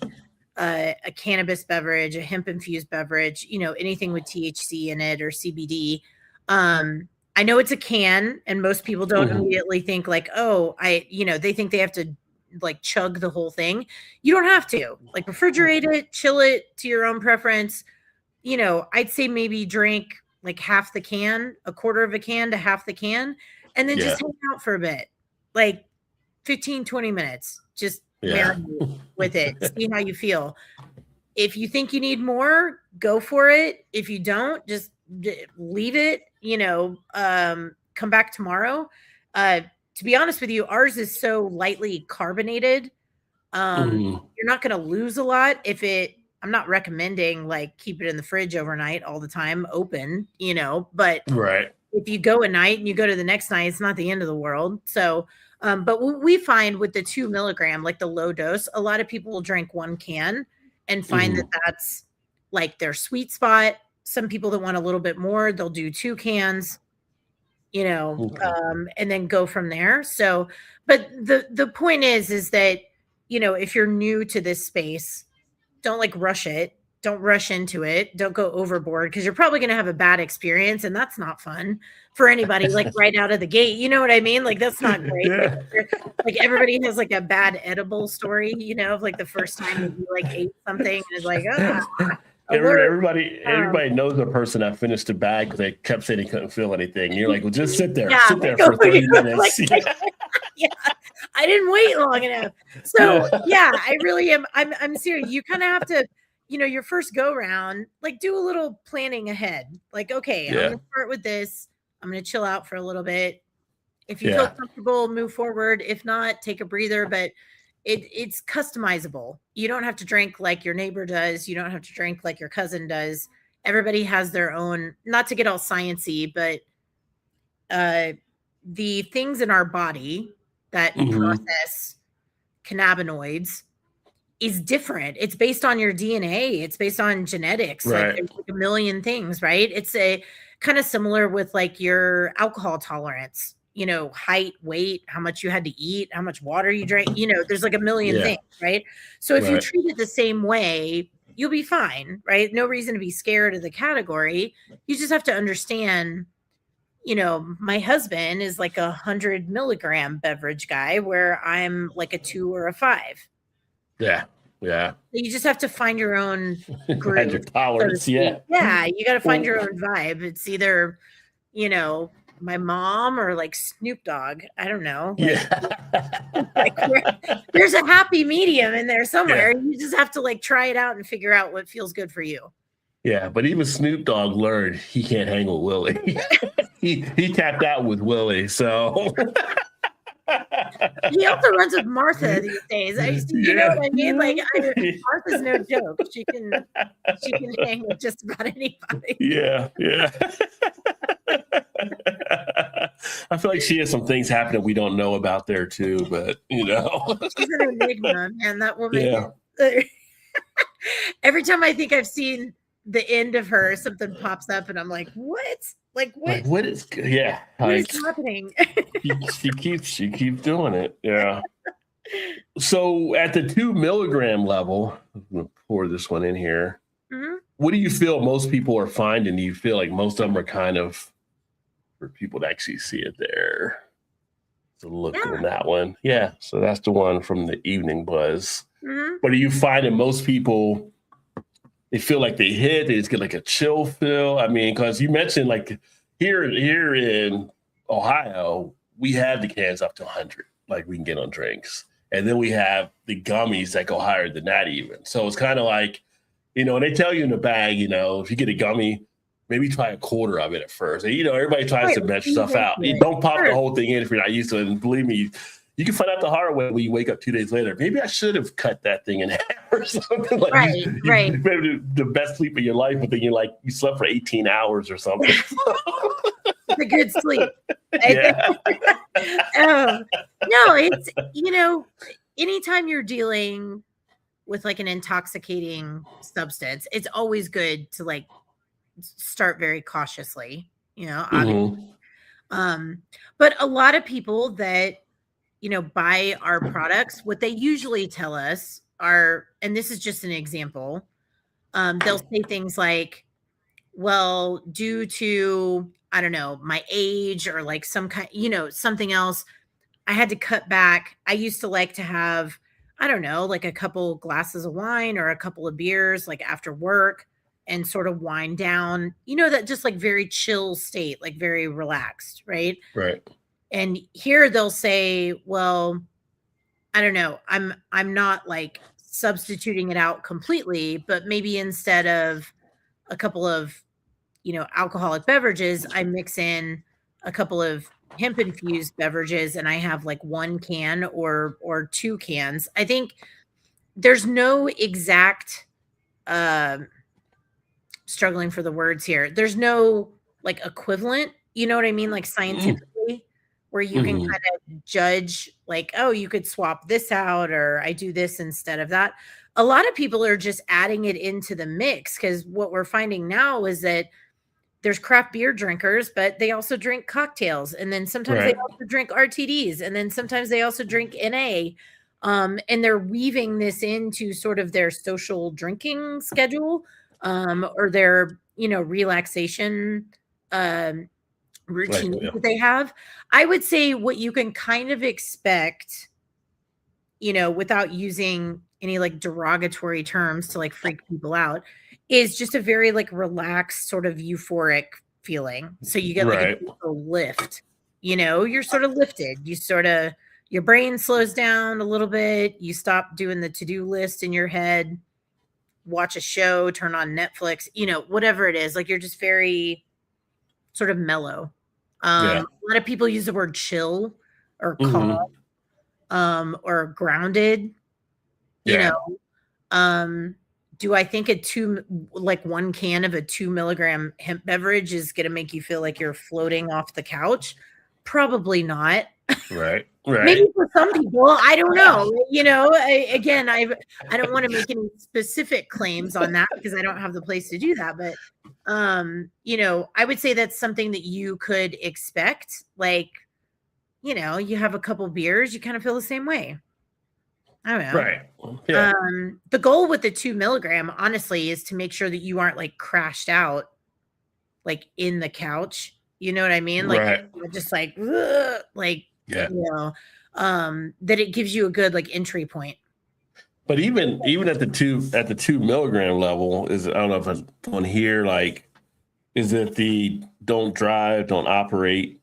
a cannabis beverage, a hemp-infused beverage, anything with THC in it or CBD, I know it's a can, and most people don't immediately think like, they think they have to like chug the whole thing. You don't have to. Like refrigerate it, chill it to your own preference. I'd say maybe drink like half the can, a quarter of a can to half the can, and then just hang out for a bit, like 15, 20 minutes. Just marinate with it. See how you feel. If you think you need more, go for it. If you don't, just leave it, come back tomorrow. To be honest with you, ours is so lightly carbonated. You're not going to lose a lot I'm not recommending like keep it in the fridge overnight all the time open, but if you go a night and you go to the next night, it's not the end of the world. So But what we find with the 2 milligram, like the low dose, a lot of people will drink 1 can and find that that's like their sweet spot. Some people that want a little bit more, they'll do 2 cans, and then go from there. So, but the point is that, if you're new to this space, don't like rush it. Don't rush into it. Don't go overboard because you're probably going to have a bad experience, and that's not fun for anybody. Like right out of the gate, you know what I mean? Like that's not great. Yeah. Like everybody has like a bad edible story, of like the first time that you like ate something and it's like, Everybody knows the person that finished the bag because they kept saying they couldn't feel anything. You're like, well, just sit there for 30 minutes. Yeah, I didn't wait long enough. So yeah, I really am. I'm serious. You kind of have to, your first go round, like do a little planning ahead. Like, okay, I'm gonna start with this. I'm gonna chill out for a little bit. If you feel comfortable, move forward. If not, take a breather. But it's customizable. You don't have to drink like your neighbor does. You don't have to drink like your cousin does. Everybody has their own, not to get all sciencey, but the things in our body that process cannabinoids is different. It's based on your DNA. It's based on genetics. Right. Like there's like a million things, right? It's a kind of similar with like your alcohol tolerance, height, weight, how much you had to eat, how much water you drank, there's like a million things, right? So if you treat it the same way, you'll be fine, right? No reason to be scared of the category. You just have to understand, my husband is like 100 milligram beverage guy where I'm like a 2 or a 5. Yeah. You just have to find your own group. Your tolerance. Yeah, you got to find your own vibe. It's either, my mom or like Snoop Dogg. I don't know. There's a happy medium in there somewhere. You just have to like try it out and figure out what feels good for you. Yeah, but even Snoop Dogg learned he can't hang with Willie. he tapped out with Willie, so he also runs with Martha these days. You know what I mean? Like Martha's no joke. She can hang with just about anybody. Yeah. I feel like she has some things happening we don't know about there too, but she's an enigma, man. That woman. Yeah. Every time I think I've seen the end of her, something pops up, and I'm like, "What? Like what? Like, what is? Yeah, what is happening?" she keeps doing it. Yeah. So at the 2 milligram level, I'm gonna pour this one in here. What do you feel most people are finding? Do you feel like most of them are kind of, for people to actually see it there? So look on that one. Yeah. So that's the one from the Evening Buzz. But do you find that most people, they feel like they hit, they just get like a chill feel? I mean, because you mentioned like here in Ohio, we have the cans up to 100, like we can get on drinks. And then we have the gummies that go higher than that even. So it's kind of like, and they tell you in the bag, if you get a gummy, maybe try a quarter of it at first. And, everybody tries to measure stuff out. You don't pop the whole thing in if you're not used to it. And believe me, you can find out the hard way when you wake up 2 days later. Maybe I should have cut that thing in half or something. Like right. Maybe the best sleep of your life, but then you slept for 18 hours or something. It's a good sleep. Yeah. No, it's, anytime you're dealing with like an intoxicating substance, it's always good to like start very cautiously, obviously. But a lot of people that, buy our products, what they usually tell us are, and this is just an example, they'll say things like, well, due to, I don't know, my age or like some kind, something else, I had to cut back. I used to like to have, I don't know, like a couple glasses of wine or a couple of beers, like after work, and sort of wind down, that just like very chill state, like very relaxed. Right. And here they'll say, well, I don't know, I'm not like substituting it out completely, but maybe instead of a couple of, alcoholic beverages, I mix in a couple of hemp-infused beverages and I have like 1 can or 2 cans. I think there's no exact struggling for the words here. There's no like equivalent, you know what I mean? Like scientifically, where you can kind of judge like, oh, you could swap this out, or I do this instead of that. A lot of people are just adding it into the mix, because what we're finding now is that there's craft beer drinkers, but they also drink cocktails. And then sometimes they also drink RTDs. And then sometimes they also drink NA. And they're weaving this into sort of their social drinking schedule, or their, relaxation routine that they have. I would say what you can kind of expect, without using any like derogatory terms to like freak people out, is just a very like relaxed, sort of euphoric feeling. So you get like a lift, you're sort of lifted. Your brain slows down a little bit. You stop doing the to-do list in your head, watch a show, turn on Netflix, whatever it is. Like, you're just very sort of mellow. A lot of people use the word chill or calm, or grounded, do I think one can of a 2 milligram hemp beverage is going to make you feel like you're floating off the couch? Probably not. Right. Maybe for some people, I don't know. I don't want to make any specific claims on that, because I don't have the place to do that. But, I would say that's something that you could expect. Like, you have a couple beers, you kind of feel the same way. I don't know. Right. Yeah. The goal with the 2 milligram, honestly, is to make sure that you aren't like crashed out, like in the couch. You know what I mean? Like, just like, like, that it gives you a good like entry point. But even at the 2 milligram level, I don't know if it's on here, like, is it the don't drive, don't operate,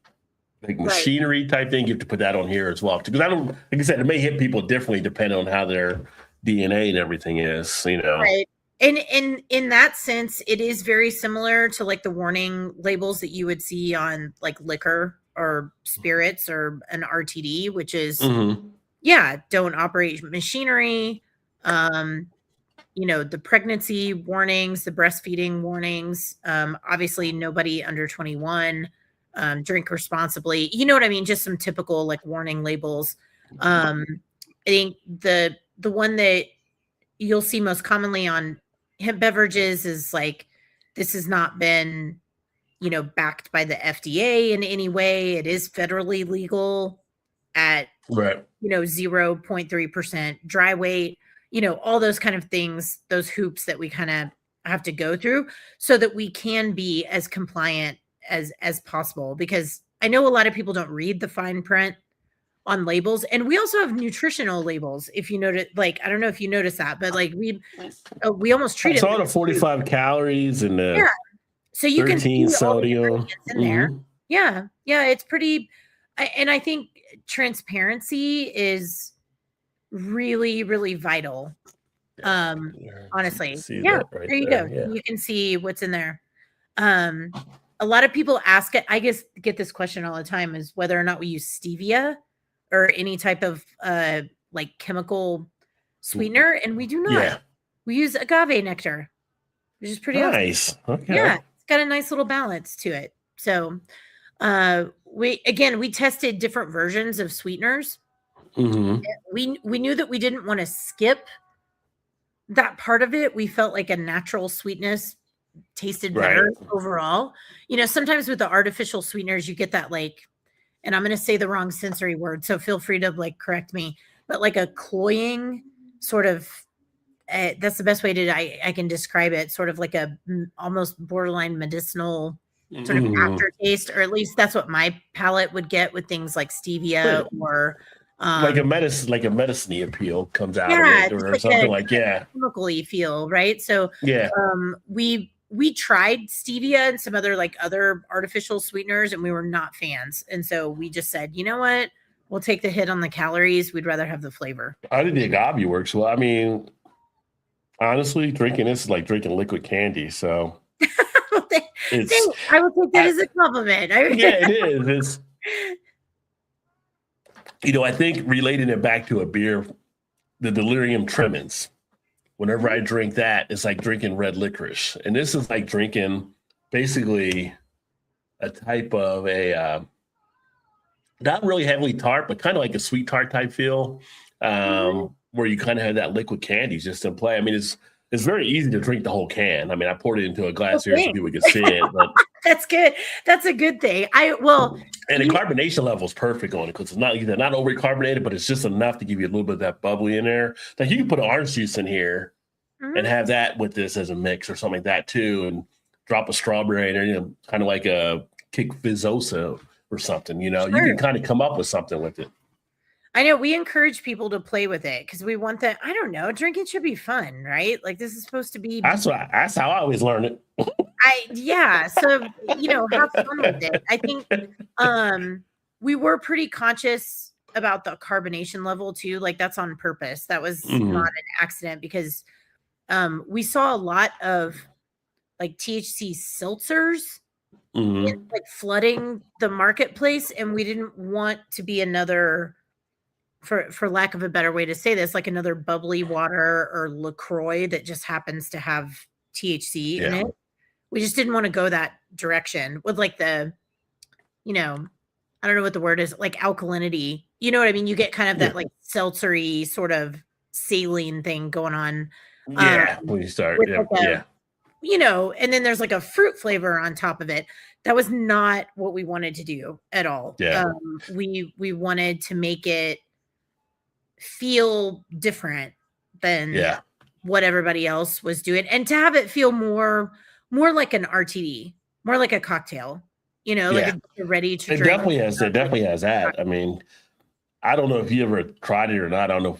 like machinery type thing? You have to put that on here as well, because like I said, it may hit people differently depending on how their DNA and everything is, Right. And in that sense, it is very similar to like the warning labels that you would see on like liquor or spirits or an RTD, which is, don't operate machinery. The pregnancy warnings, the breastfeeding warnings, obviously nobody under 21, drink responsibly. You know what I mean? Just some typical like warning labels. I think the one that you'll see most commonly on hemp beverages is like, this has not been, backed by the FDA in any way. It is federally legal at, 0.3% dry weight, all those kind of things, those hoops that we kind of have to go through so that we can be as compliant as possible. Because I know a lot of people don't read the fine print on labels, and we also have nutritional labels. If you notice, like, I don't know if you notice that, but like we almost treat it. It's all the 45 calories and the so you 13 can see sodium in there. Yeah, it's pretty. And I think transparency is really, really vital. Honestly, there you go. Yeah. You can see what's in there. A lot of people ask it. I get this question all the time: is whether or not we use stevia or any type of like chemical sweetener, and we do not. Yeah. We use agave nectar, which is pretty nice. Awesome. Okay. Yeah, it's got a nice little balance to it. So, we tested different versions of sweeteners. We knew that we didn't want to skip that part of it. We felt like a natural sweetness tasted better overall. Sometimes with the artificial sweeteners, you get that like, and I'm going to say the wrong sensory word, so feel free to like correct me, but like a cloying sort of, that's the best way I can describe it. Sort of like a almost borderline medicinal sort of aftertaste, or at least that's what my palate would get with things like stevia or like a medicine appeal comes out of it, or like something like chemical-y feel, right? So we tried stevia and some other artificial sweeteners, and we were not fans. And so we just said, you know what? We'll take the hit on the calories. We'd rather have the flavor. I think the agave works well. I mean, honestly, drinking this is like drinking liquid candy. So I would take that as a compliment. Yeah, it is. I think relating it back to a beer, the delirium tremens. Whenever I drink that, it's like drinking red licorice. And this is like drinking basically a type of not really heavily tart, but kind of like a sweet tart type feel, where you kind of have that liquid candy just in play. I mean, it's very easy to drink the whole can. I mean, I poured it into a glass here so people could see it, but that's good. That's a good thing. And the carbonation level is perfect on it because it's not over carbonated, but it's just enough to give you a little bit of that bubbly in there. Like you can put orange juice in here and have that with this as a mix or something like that too, and drop a strawberry in there, kind of like a Kick Fizzosa or something. You can kind of come up with something with it. I know we encourage people to play with it because we want that. I don't know. Drinking should be fun, right? Like this is supposed to be. That's how I always learn it. So have fun with it. I think we were pretty conscious about the carbonation level too. Like that's on purpose. That was not an accident because we saw a lot of like THC seltzers like flooding the marketplace, and we didn't want to be another. For lack of a better way to say this, like another bubbly water or LaCroix that just happens to have THC in it. We just didn't want to go that direction with like the, I don't know what the word is, like alkalinity. You know what I mean? You get kind of that like seltzery sort of saline thing going on. When you start, and then there's like a fruit flavor on top of it. That was not what we wanted to do at all. Yeah. We wanted to make it feel different than what everybody else was doing, and to have it feel more like an RTD, more like a cocktail, like you're ready to drink. It definitely has that. I mean, I don't know if you ever tried it or not. I don't know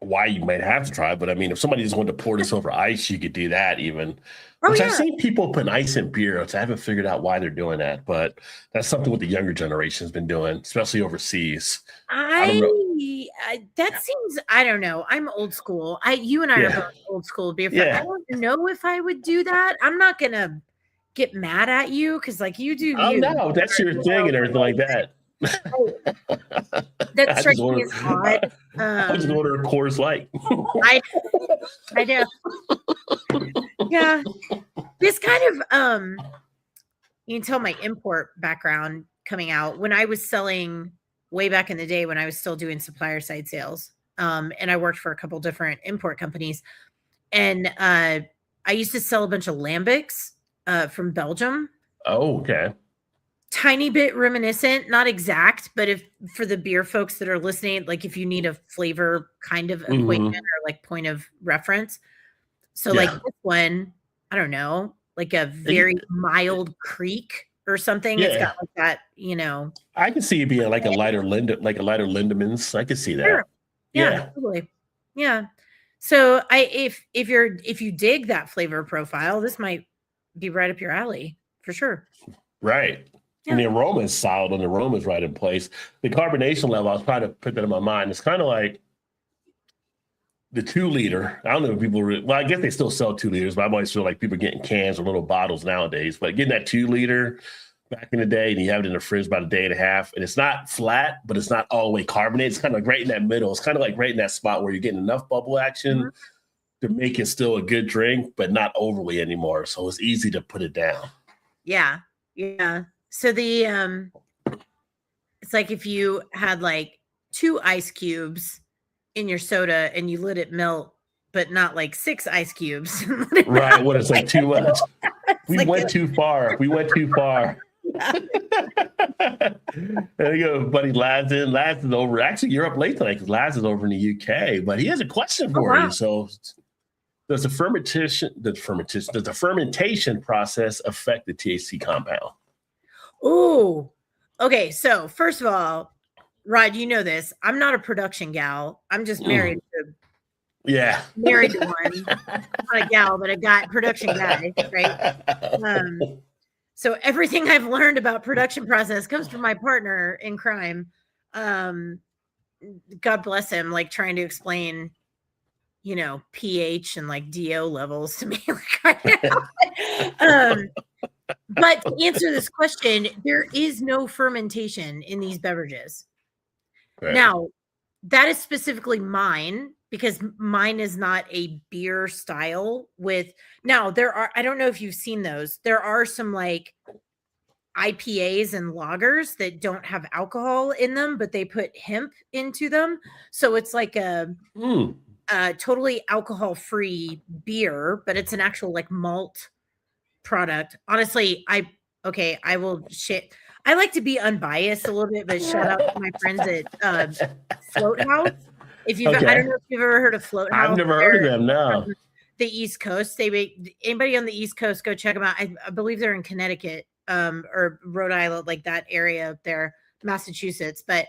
why you might have to try it, but I mean, if somebody just wanted to pour this over ice, you could do that even. I've seen people put ice in beer, so I haven't figured out why they're doing that, but that's something what the younger generation has been doing, especially overseas. I don't know. I'm old school. You and I are both old school beer fans. I don't know if I would do that. I'm not gonna get mad at you because like you do. Oh no, that's your thing and everything like that. That strikes me as odd. I just order a Coors Light. I know. Yeah, this kind of you can tell my import background coming out when I was selling way back in the day when I was still doing supplier side sales, and I worked for a couple different import companies, and I used to sell a bunch of lambics from Belgium. Oh, okay. Tiny bit reminiscent, not exact, but if for the beer folks that are listening, like if you need a flavor kind of equation or like point of reference. So like this one, I don't know, like a very mild creek or something. It's got like that, I can see it being like a lighter Lindemans. I can see that. Sure. Yeah, totally. Yeah. So if you dig that flavor profile, this might be right up your alley for sure. Right. Yeah. And the aroma is solid, and the aroma is right in place. The carbonation level, I was trying to put that in my mind. It's kind of like the 2 liter. I don't know if people I guess they still sell 2 liters, but I always feel like people are getting cans or little bottles nowadays. But getting that 2 liter back in the day, and you have it in the fridge about a day and a half, and it's not flat, but it's not all the way carbonated. It's kind of like right in that middle. It's kind of like right in that spot where you're getting enough bubble action to make it still a good drink, but not overly anymore. So it's easy to put it down. Yeah. Yeah. So it's like if you had like 2 ice cubes in your soda and you let it melt, but not like 6 ice cubes. Right. What is like too much? We went too far. There you go, buddy. Laz is over. Actually, you're up late tonight because Laz is over in the UK, but he has a question for you. So does the fermentation process affect the THC compound? Oh, okay. So first of all, Rod, you know this. I'm not a production gal. I'm just married to married to one. Not a gal, but a guy, production guy, right? So everything I've learned about production process comes from my partner in crime. God bless him, like trying to explain, pH and like DO levels to me. But to answer this question, there is no fermentation in these beverages. Right. Now, that is specifically mine because mine is not a beer style I don't know if you've seen those. There are some like IPAs and lagers that don't have alcohol in them, but they put hemp into them. So it's like a totally alcohol-free beer, but it's an actual like malt product. Honestly, I will shit. I like to be unbiased a little bit, but shout out to my friends at Float House. If you've, I don't know if you've ever heard of Float House. I've never heard of them. No. The East Coast. They make anybody on the East Coast go check them out. I believe they're in Connecticut, or Rhode Island, like that area up there, Massachusetts. But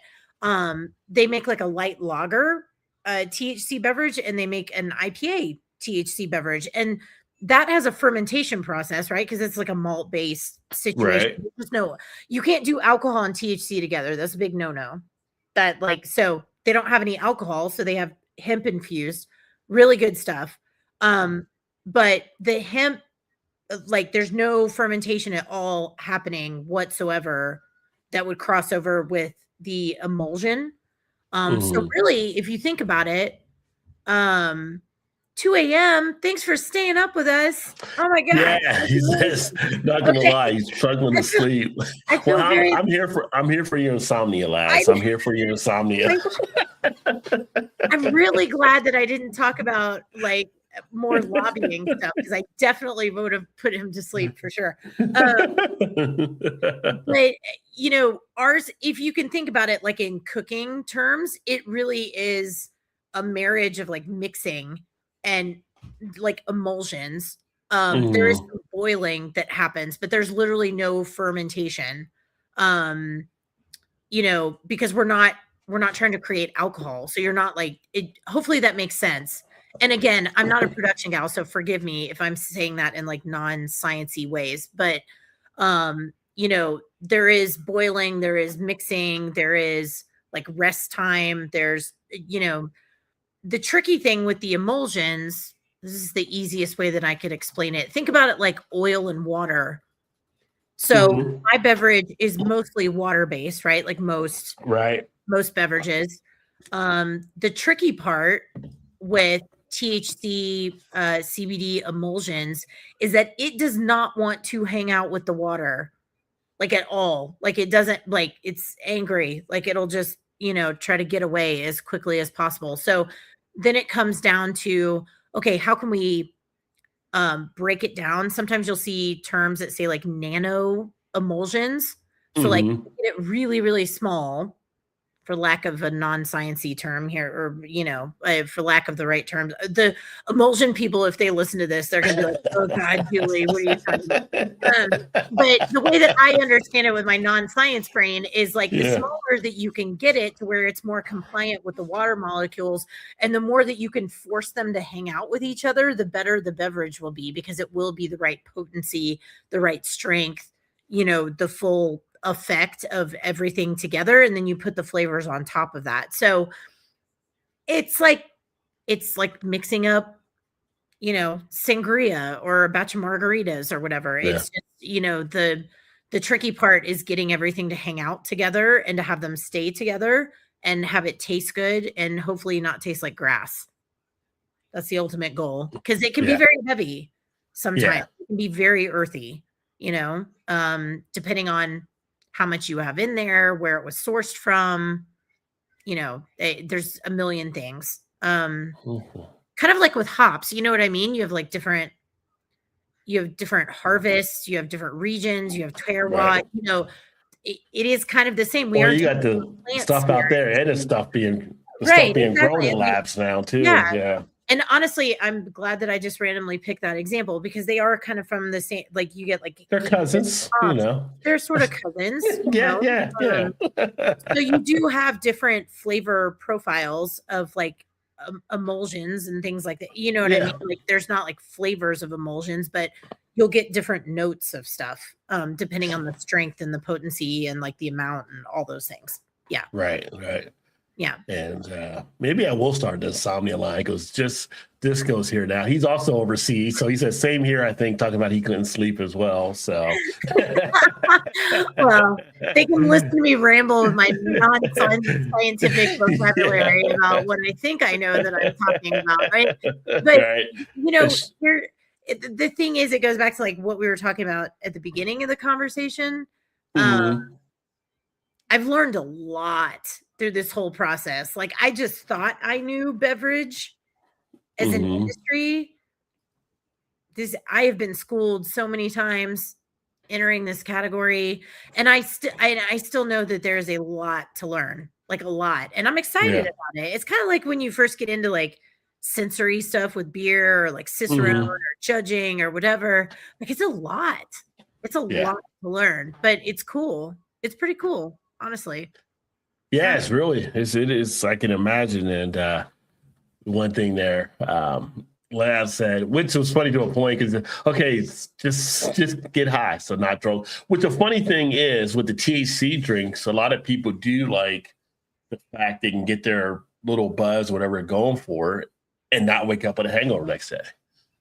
they make like a light lager THC beverage, and they make an IPA THC beverage, and that has a fermentation process, right? Because it's like a malt based situation. Right. No, you can't do alcohol and THC together. That's a big no. That like, so they don't have any alcohol, so they have hemp infused, really good stuff. But the hemp, like, there's no fermentation at all happening whatsoever that would cross over with the emulsion. So really, if you think about it, 2 a.m. Thanks for staying up with us. Oh my God! Yeah, he's just not gonna lie. He's struggling to sleep. Well, I'm here for your insomnia, lads. I'm here for your insomnia. I'm really glad that I didn't talk about like more lobbying stuff, because I definitely would have put him to sleep for sure. But you know, ours, if you can think about it like in cooking terms, it really is a marriage of like mixing and like emulsions. There is some boiling that happens, but there's literally no fermentation. You know, because we're not trying to create alcohol. So you're not like it. Hopefully that makes sense. And again, I'm not a production gal, so forgive me if I'm saying that in like non-sciencey ways, but you know, there is boiling, there is mixing, there is like rest time. There's, you know, the tricky thing with the emulsions, this is the easiest way that I could explain it. Think about it like oil and water. So my beverage is mostly water-based, right? Like most beverages. The tricky part with THC, CBD emulsions is that it does not want to hang out with the water, like at all. Like it doesn't, like it's angry. Like it'll just, you know, try to get away as quickly as possible. So then it comes down to, okay, how can we break it down? Sometimes you'll see terms that say like nano emulsions. So like get it really, really small, for lack of a non-sciencey term here, or, you know, for lack of the right term. The emulsion people, if they listen to this, they're going to be like, oh God, Julie, what are you talking about? But the way that I understand it with my non-science brain is like the smaller that you can get it to where it's more compliant with the water molecules, and the more that you can force them to hang out with each other, the better the beverage will be, because it will be the right potency, the right strength, you know, the full effect of everything together, and then you put the flavors on top of that. So it's like mixing up, you know, sangria or a batch of margaritas or whatever. It's just, you know, the tricky part is getting everything to hang out together and to have them stay together and have it taste good, and hopefully not taste like grass. That's the ultimate goal, because it can be very heavy sometimes. It can be very earthy, you know, depending on how much you have in there, where it was sourced from, you know, there's a million things. Kind of like with hops, you know what I mean? You have like different harvests, you have different regions, you have terroir, you know, it is kind of the same. You got the stuff out there, and it's stuff being grown in labs now too. Yeah. And honestly, I'm glad that I just randomly picked that example, because they are kind of from the same, like you get like they're cousins, you know. They're sort of cousins. Yeah. So you do have different flavor profiles of like emulsions and things like that. You know what I mean? Like there's not like flavors of emulsions, but you'll get different notes of stuff depending on the strength and the potency and like the amount and all those things. Yeah. Right. Yeah. And maybe I will start the insomnia line, because just Disco's here now. He's also overseas. So he said, same here, I think, talking about he couldn't sleep as well. So well, they can listen to me ramble with my non-scientific vocabulary about what I think I know that I'm talking about, right? But you know, the thing is, it goes back to like what we were talking about at the beginning of the conversation. Mm-hmm. I've learned a lot through this whole process. Like, I just thought I knew beverage as an Mm-hmm. industry. I have been schooled so many times entering this category, and I still know that there's a lot to learn, like a lot, and I'm excited Yeah. about it. It's kind of like when you first get into like sensory stuff with beer or like Cicerone Mm-hmm. or judging or whatever. Like, it's a lot. It's a Yeah. lot to learn, but it's cool. It's pretty cool, honestly. Yeah, Yeah. it is, I can imagine. And one thing there, Laz said, which was funny to a point, because okay, just get high, so not drunk. Which the funny thing is with the THC drinks, a lot of people do like the fact they can get their little buzz, whatever they're going for, and not wake up with a hangover next day.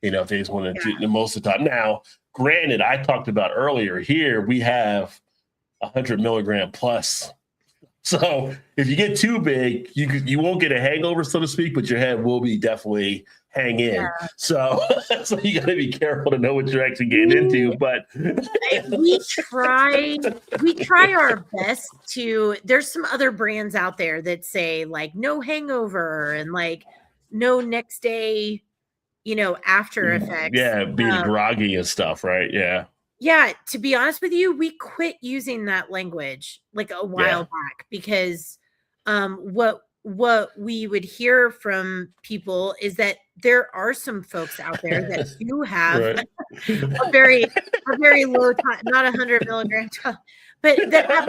You know, if they just want to do most of the time. Now, granted, I talked about earlier here, we have 100 milligram plus. So if you get too big, you won't get a hangover, so to speak, but your head will be definitely hang in. Yeah. So you got to be careful to know what you're actually getting into. But we try our best to. There's some other brands out there that say like no hangover and like no next day, after effects. Yeah, being groggy and stuff, right? Yeah. Yeah, to be honest with you, we quit using that language like a while back because what we would hear from people is that there are some folks out there that do have a very low time, not 100 milligram, but that have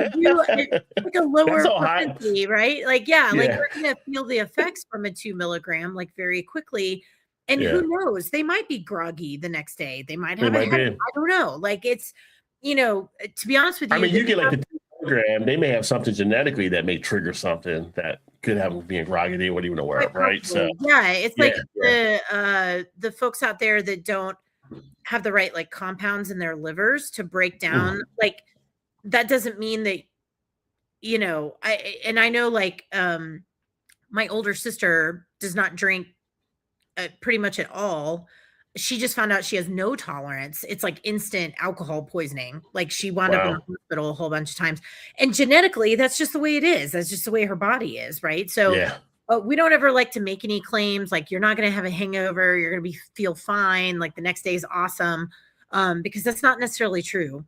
like a lower potency, right? Like, like we're gonna feel the effects from a 2 milligram like very quickly. And who knows? They might be groggy the next day. They might have a headache. I don't know. Like, it's, to be honest with you. I mean, you get like the 2 milligram, they may have something genetically that may trigger something that could have them being groggy. They wouldn't even aware of, right? So it's like the folks out there that don't have the right like compounds in their livers to break down. Like, that doesn't mean that, I know like my older sister does not drink pretty much at all. She just found out she has no tolerance. It's like instant alcohol poisoning. Like, she wound up in the hospital a whole bunch of times. And genetically, that's just the way it is. That's just the way her body is, right? So we don't ever like to make any claims like you're not going to have a hangover, you're going to feel fine, like the next day is awesome, because that's not necessarily true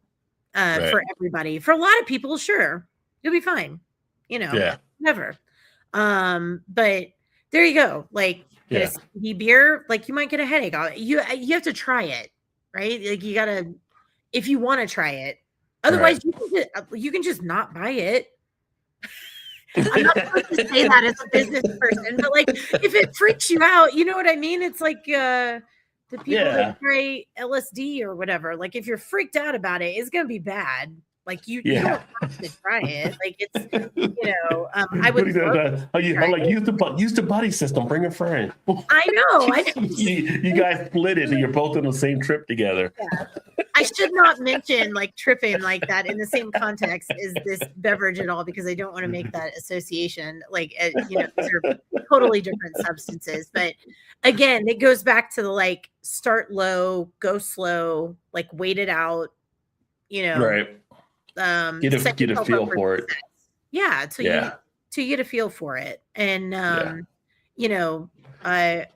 for everybody. For a lot of people, sure, you'll be fine. Never. But there you go. Like, beer, like you might get a headache. You have to try it, right? Like, you gotta, if you want to try it. Otherwise, you can just not buy it. I'm not supposed to say that as a business person, but like, if it freaks you out, you know what I mean? It's like the people that try LSD or whatever. Like, if you're freaked out about it, it's gonna be bad. Like, you don't have to try it. Like, it's, I would. Use the buddy system. Bring a friend. I know. You guys split it, and you're both on the same trip together. Yeah. I should not mention like tripping like that in the same context as this beverage at all, because I don't want to make that association. Like, these are totally different substances. But again, it goes back to the like start low, go slow, like wait it out. Right. Get a feel for it. Yeah. So you get a feel for it. And, I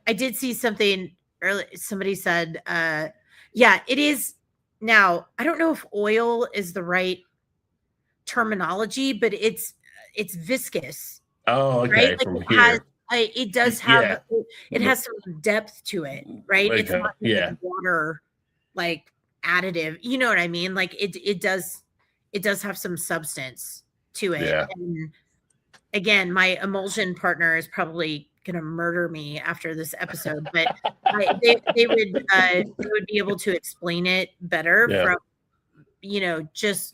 did see something early. Somebody said, it is. Now, I don't know if oil is the right terminology, but it's viscous. Oh, okay. Like, it does have, it has some depth to it, right? It's not like water, like additive. You know what I mean? Like, it does have some substance to it. Yeah. And again, my emulsion partner is probably gonna murder me after this episode, but they would be able to explain it better from just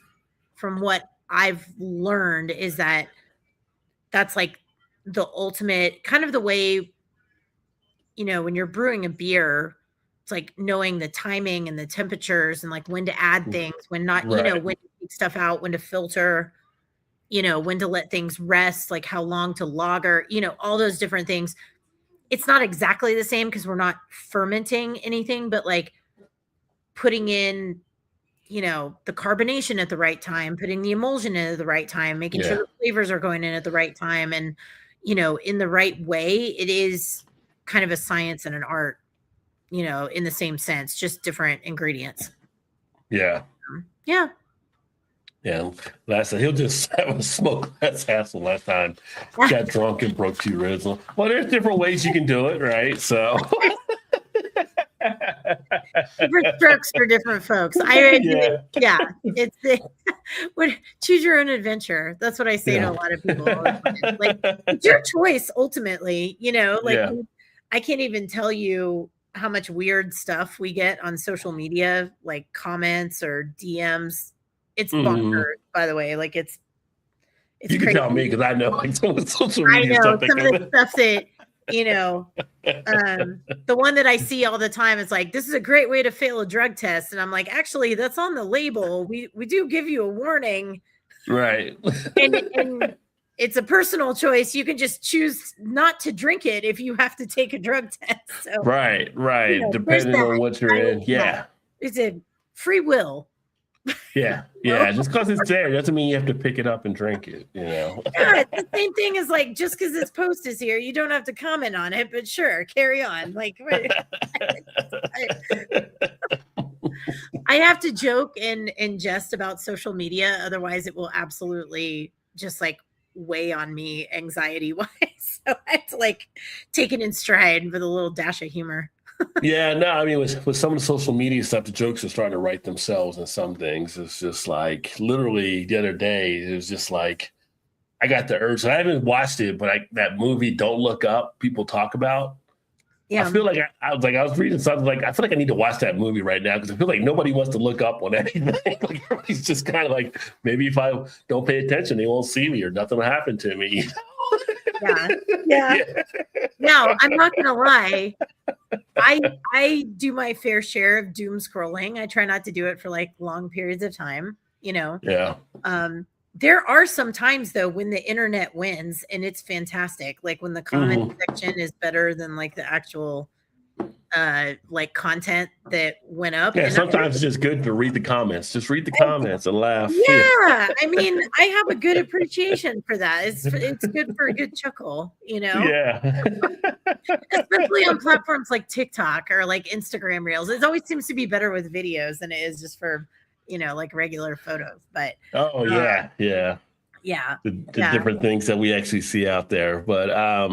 from what I've learned, is that's like the ultimate kind of the way, when you're brewing a beer, it's like knowing the timing and the temperatures and like when to add things, when not, when to take stuff out, when to filter, when to let things rest, like how long to lager, all those different things. It's not exactly the same because we're not fermenting anything, but like putting in, the carbonation at the right time, putting the emulsion in at the right time, making sure the flavors are going in at the right time, and in the right way. It is kind of a science and an art, in the same sense, just different ingredients. Yeah. Yeah. Yeah. He'll just have a smoke. That's hassle. Last time got drunk and broke 2 ribs. Well, there's different ways you can do it, right? So different strokes for different folks. It's choose your own adventure. That's what I say to a lot of people. Like, it's your choice ultimately, I can't even tell you how much weird stuff we get on social media, like comments or DMs. It's bonkers, by the way. Like, it's you crazy. Can tell me, because I know, like, some of the social media stuff some of the stuff that the one that I see all the time is like, this is a great way to fail a drug test. And I'm like, actually, that's on the label. We do give you a warning. Right. and it's a personal choice. You can just choose not to drink it if you have to take a drug test. So, right. Depending on what you're in. Yeah. It's a free will. Yeah. Just because it's there doesn't mean you have to pick it up and drink it, Yeah, it's the same thing as, like, just because this post is here, you don't have to comment on it, but sure, carry on. Like, I have to joke and jest about social media, otherwise it will absolutely just, like, weigh on me anxiety wise. So I have to, like, take it in stride with a little dash of humor. Yeah, no, I mean, with some of the social media stuff, the jokes are starting to write themselves in some things. It's just like, literally the other day, it was just like, I got the urge. I haven't watched it, but that movie, Don't Look Up, people talk about. Yeah. I feel like I was reading something like, I feel like I need to watch that movie right now, because I feel like nobody wants to look up on anything. Like, everybody's just kind of like, maybe if I don't pay attention, they won't see me or nothing will happen to me. Yeah. Now, I'm not gonna lie. I do my fair share of doom scrolling. I try not to do it for, like, long periods of time, Yeah. There are some times, though, when the internet wins, and it's fantastic. Like, when the comment section is better than, like, the actual like, content that went up. Yeah, and sometimes it's just good to read the comments. Just read the comments and laugh. Yeah. I mean, I have a good appreciation for that. It's good for a good chuckle, Yeah. Especially on platforms like TikTok or, like, Instagram Reels. It always seems to be better with videos than it is just for, like, regular photos. But yeah. The different things that we actually see out there. But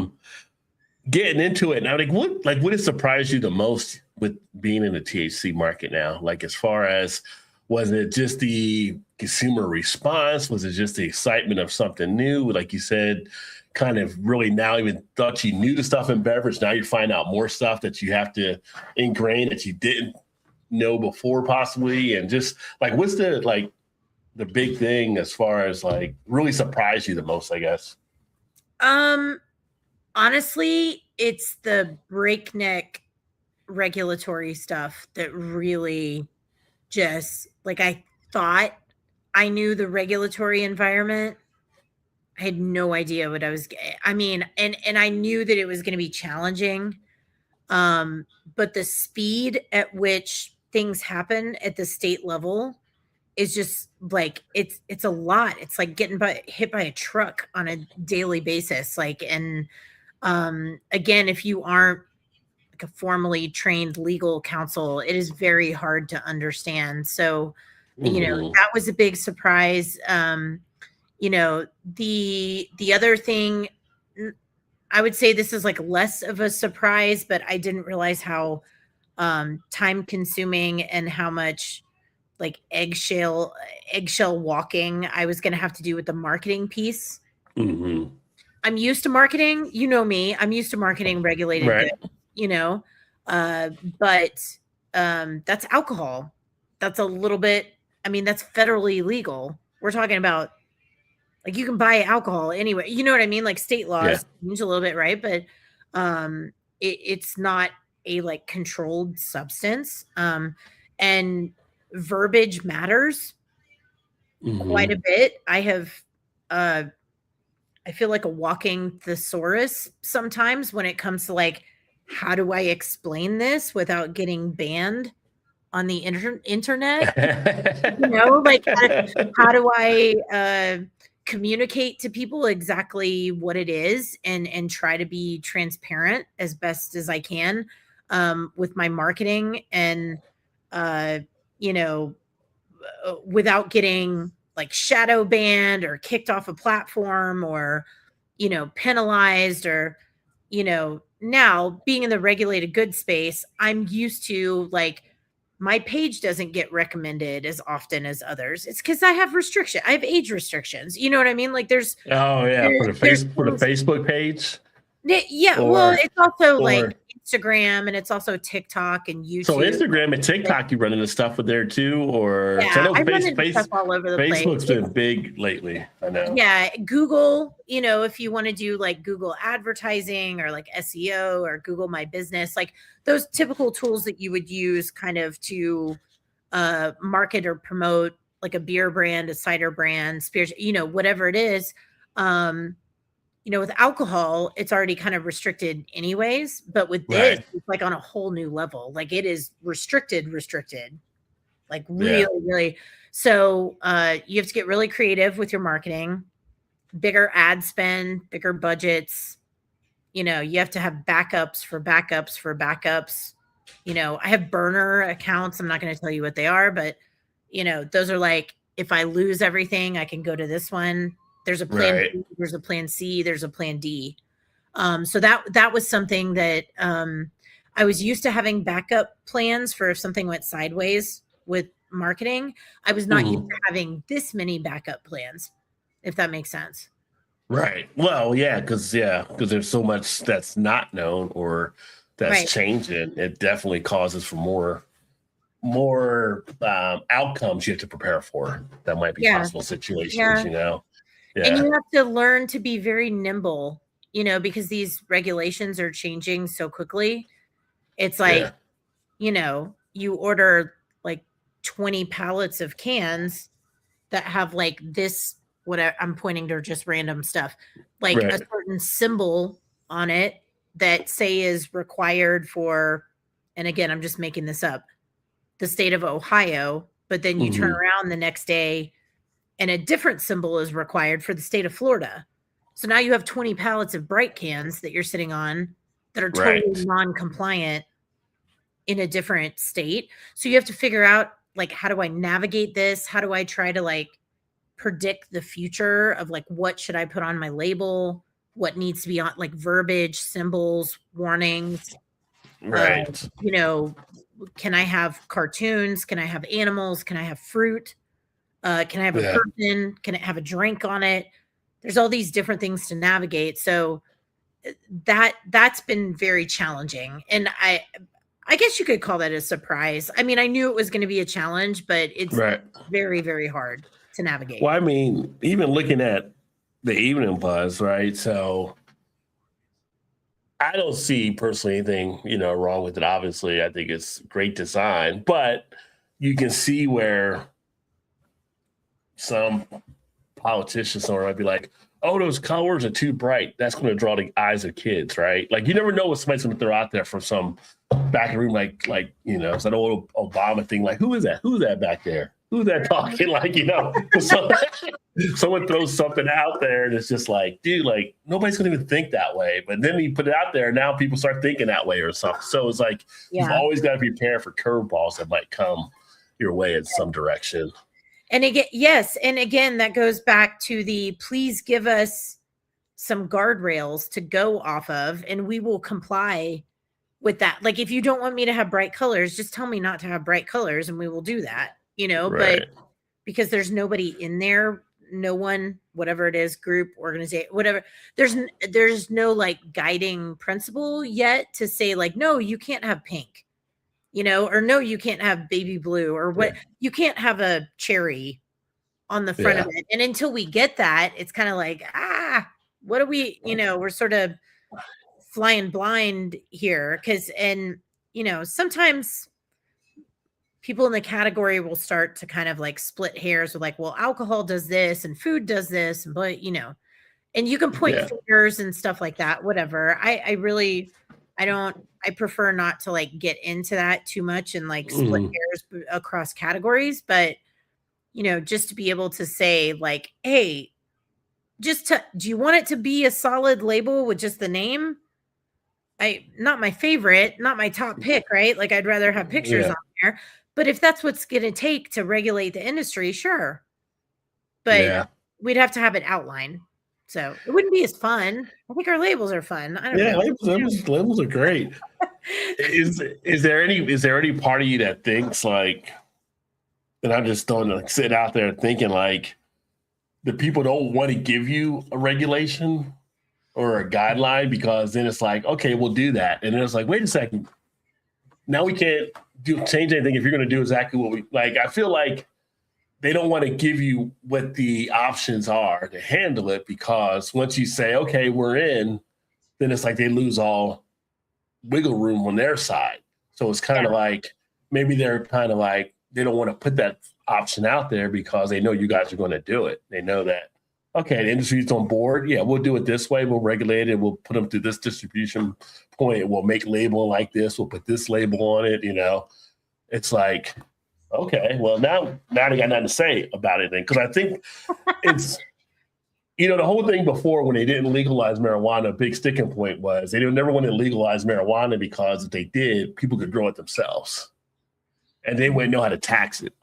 getting into it now, what has surprised you the most with being in the THC market now? Like, as far as, was it just the consumer response? Was it just the excitement of something new? Like you said, kind of really now even thought you knew the stuff in beverage. Now you find out more stuff that you have to ingrain that you didn't know before possibly. And just like, what's the big thing as far as, like, really surprised you the most, I guess? Honestly, it's the breakneck regulatory stuff that really just, like, I thought I knew the regulatory environment. I had no idea what I mean, and I knew that it was going to be challenging. But the speed at which things happen at the state level is just, like, it's a lot. It's like getting hit by a truck on a daily basis. Like, and again, if you aren't, like, a formally trained legal counsel, it is very hard to understand. So, that was a big surprise. The other thing, I would say this is, like, less of a surprise, but I didn't realize how time consuming and how much, like, eggshell walking I was going to have to do with the marketing piece. I'm used to marketing, me. I'm used to marketing regulated goods, but that's alcohol. That's a little bit, I mean, that's federally legal. We're talking about, like, you can buy alcohol anyway. You know what I mean? Like, state laws change a little bit, right? But it's not a, like, controlled substance. And verbiage matters quite a bit. I have I feel like a walking thesaurus sometimes when it comes to, like, how do I explain this without getting banned on the internet. Like how do I communicate to people exactly what it is and try to be transparent as best as I can with my marketing and without getting like shadow banned or kicked off a platform or penalized or now being in the regulated goods space, I'm used to like my page doesn't get recommended as often as others. It's because I have age restrictions. You know what I mean? Like there's for the Facebook page. Yeah, well, it's also like Instagram and it's also TikTok and YouTube. So Instagram and TikTok, you run into stuff with there too, or I run into stuff all over the place. Facebook's been big lately. I know. Yeah, Google. If you want to do like Google advertising or like SEO or Google My Business, like those typical tools that you would use kind of to market or promote like a beer brand, a cider brand, spirits, whatever it is. With alcohol, it's already kind of restricted anyways, but with this, it's like on a whole new level. Like it is restricted, like really, really. So you have to get really creative with your marketing, bigger ad spend, bigger budgets. You have to have backups for backups for backups. I have burner accounts. I'm not going to tell you what they are, but those are like, if I lose everything, I can go to this one. There's a plan B, there's a plan C, there's a plan D. So that was something that I was used to having backup plans for if something went sideways with marketing. I was not used to having this many backup plans, if that makes sense. Right. Well, because there's so much that's not known or that's changing. It definitely causes for more outcomes you have to prepare for. That might be possible situations, Yeah. And you have to learn to be very nimble, because these regulations are changing so quickly. It's like, you order like 20 pallets of cans that have like this, what I'm pointing to just random stuff, like a certain symbol on it that say is required for, and again, I'm just making this up, the state of Ohio, but then you turn around the next day and a different symbol is required for the state of Florida. So now you have 20 pallets of bright cans that you're sitting on that are totally non-compliant in a different state. So you have to figure out, like, how do I navigate this? How do I try to like predict the future of like, what should I put on my label? What needs to be on, like, verbiage, symbols, warnings? Can I have cartoons? Can I have animals? Can I have fruit? Can I have a person? Can it have a drink on it? There's all these different things to navigate. So that's been very challenging. And I guess you could call that a surprise. I mean, I knew it was going to be a challenge, but it's very, very hard to navigate. Well, I mean, even looking at the evening buzz, right? So I don't see personally anything, wrong with it. Obviously, I think it's great design, but you can see where some politicians might be like, oh, those colors are too bright. That's going to draw the eyes of kids, right? Like, you never know what somebody's going to throw out there from some back room, like it's that old Obama thing. Like, who is that? Who's that back there? Who's that talking? Like, someone throws something out there and it's just like, dude, like, nobody's going to even think that way. But then you put it out there and now people start thinking that way or something. So it's like, you've always got to be prepared for curveballs that might come your way in some direction. And again, and again, that goes back to the please give us some guardrails to go off of, and we will comply with that. Like, if you don't want me to have bright colors, just tell me not to have bright colors, and we will do that. But because there's nobody in there, no one, whatever it is, group, organization, whatever, there's no like guiding principle yet to say like, no, you can't have pink. Or no, you can't have baby blue, or what, you can't have a cherry on the front of it. And until we get that, it's kind of like, what do we, we're sort of flying blind here. Sometimes people in the category will start to kind of like split hairs with like, well, alcohol does this and food does this, but and you can point fingers and stuff like that, whatever. I prefer not to like get into that too much and like split hairs across categories, but just to be able to say like, hey, do you want it to be a solid label with just the name? Not my favorite, not my top pick, right? Like I'd rather have pictures on there. But if that's what's going to take to regulate the industry, sure. But we'd have to have it outlined. So it wouldn't be as fun. I think our labels are fun. I don't know. Labels are great. Is there any part of you that thinks like that I'm just don't like sit out there thinking like the people don't want to give you a regulation or a guideline because then it's like, okay, we'll do that. And then it's like, wait a second. Now we can't change anything if you're going to do exactly what we like. I feel like they don't want to give you what the options are to handle it because once you say, okay, we're in, then it's like they lose all wiggle room on their side. So it's kind of like maybe they're kind of like they don't want to put that option out there because they know you guys are going to do it. They know that, okay, the industry's on board. Yeah, we'll do it this way. We'll regulate it. We'll put them through this distribution point. We'll make label like this. We'll put this label on it. It's like, okay, well, now they got nothing to say about it then. Because I think it's, the whole thing before when they didn't legalize marijuana, a big sticking point was they never want to legalize marijuana because if they did, people could grow it themselves. And they wouldn't know how to tax it.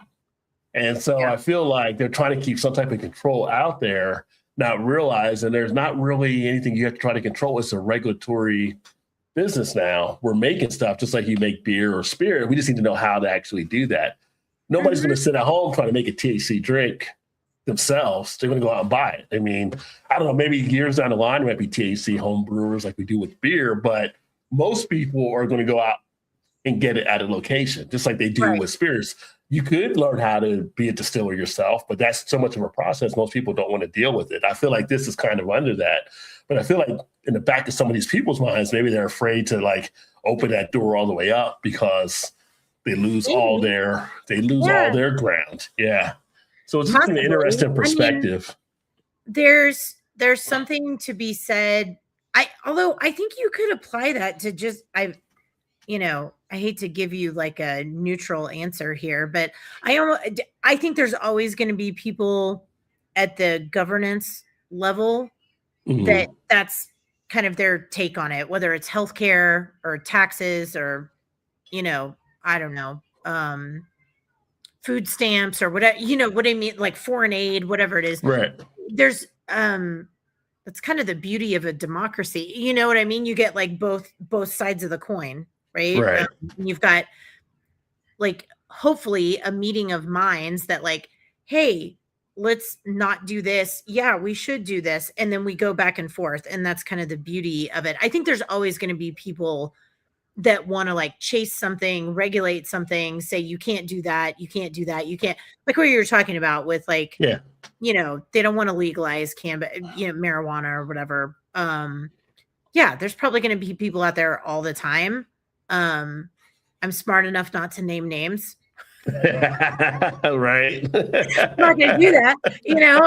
And so I feel like they're trying to keep some type of control out there, not realizing there's not really anything you have to try to control. It's a regulatory business now. We're making stuff just like you make beer or spirit. We just need to know how to actually do that. Nobody's going to sit at home trying to make a THC drink themselves. They're going to go out and buy it. I mean, I don't know, maybe years down the line, there might be THC home brewers like we do with beer, but most people are going to go out and get it at a location, just like they do with spirits. You could learn how to be a distiller yourself, but that's so much of a process. Most people don't want to deal with it. I feel like this is kind of under that, but I feel like in the back of some of these people's minds, maybe they're afraid to like open that door all the way up because they lose all their ground. Yeah. So it's just an interesting perspective. There's something to be said. Although I think you could apply that to just, I hate to give you like a neutral answer here, but I think there's always going to be people at the governance level that's kind of their take on it, whether it's healthcare or taxes or, I don't know, food stamps or whatever, what I mean, like foreign aid, whatever it is. Right. There's, that's kind of the beauty of a democracy. You know what I mean? You get like both sides of the coin. Right. You've got like, hopefully a meeting of minds that like, hey, let's not do this. Yeah, we should do this. And then we go back and forth. And that's kind of the beauty of it. I think there's always going to be people that want to like chase something, regulate something, say, you can't do that. You can't do that. You can't, like what you were talking about with like, they don't want to legalize marijuana or whatever. There's probably going to be people out there all the time. I'm smart enough not to name names. Right. I'm not going to do that.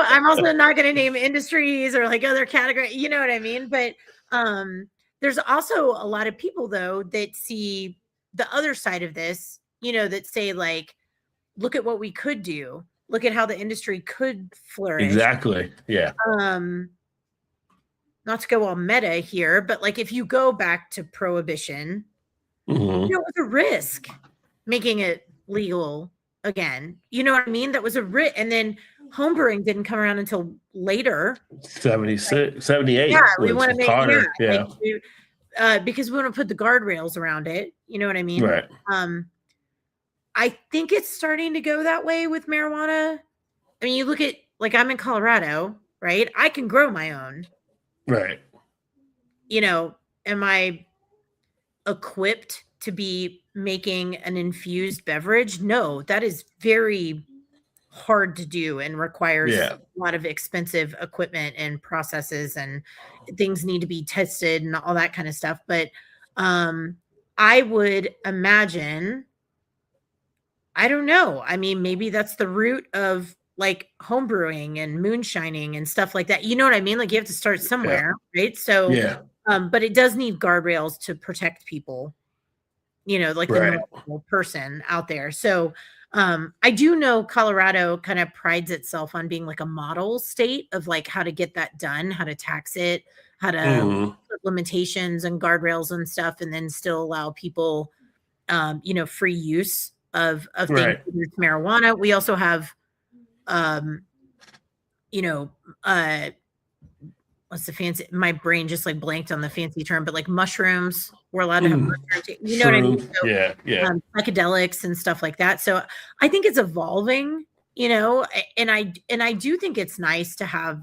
I'm also not going to name industries or like other categories. You know what I mean? But there's also a lot of people though that see the other side of this, that say like, look at what we could do. Look at how the industry could flourish. Exactly. Yeah. Not to go all meta here, but like if you go back to prohibition, it was a risk making it legal again. You know what I mean? That was a risk. And then homebrewing didn't come around until later. 76, 78. Yeah, we want to make because we want to put the guardrails around it. You know what I mean? Right. I think it's starting to go that way with marijuana. I mean, you look at like I'm in Colorado, right? I can grow my own. Right. Am I equipped to be making an infused beverage? No, that is very hard to do and requires a lot of expensive equipment and processes and things need to be tested and all that kind of stuff. But I would imagine, I don't know. I mean, maybe that's the root of like homebrewing and moonshining and stuff like that. You know what I mean? Like you have to start somewhere, right? So But it does need guardrails to protect people, like the normal person out there. So I do know Colorado kind of prides itself on being like a model state of like how to get that done, how to tax it, how to put limitations and guardrails and stuff, and then still allow people, free use of things. It's marijuana. We also have, what's the fancy, my brain just like blanked on the fancy term, but like mushrooms, we're allowed to have mushrooms, you know what I mean? So, psychedelics and stuff like that. So I think it's evolving, and I do think it's nice to have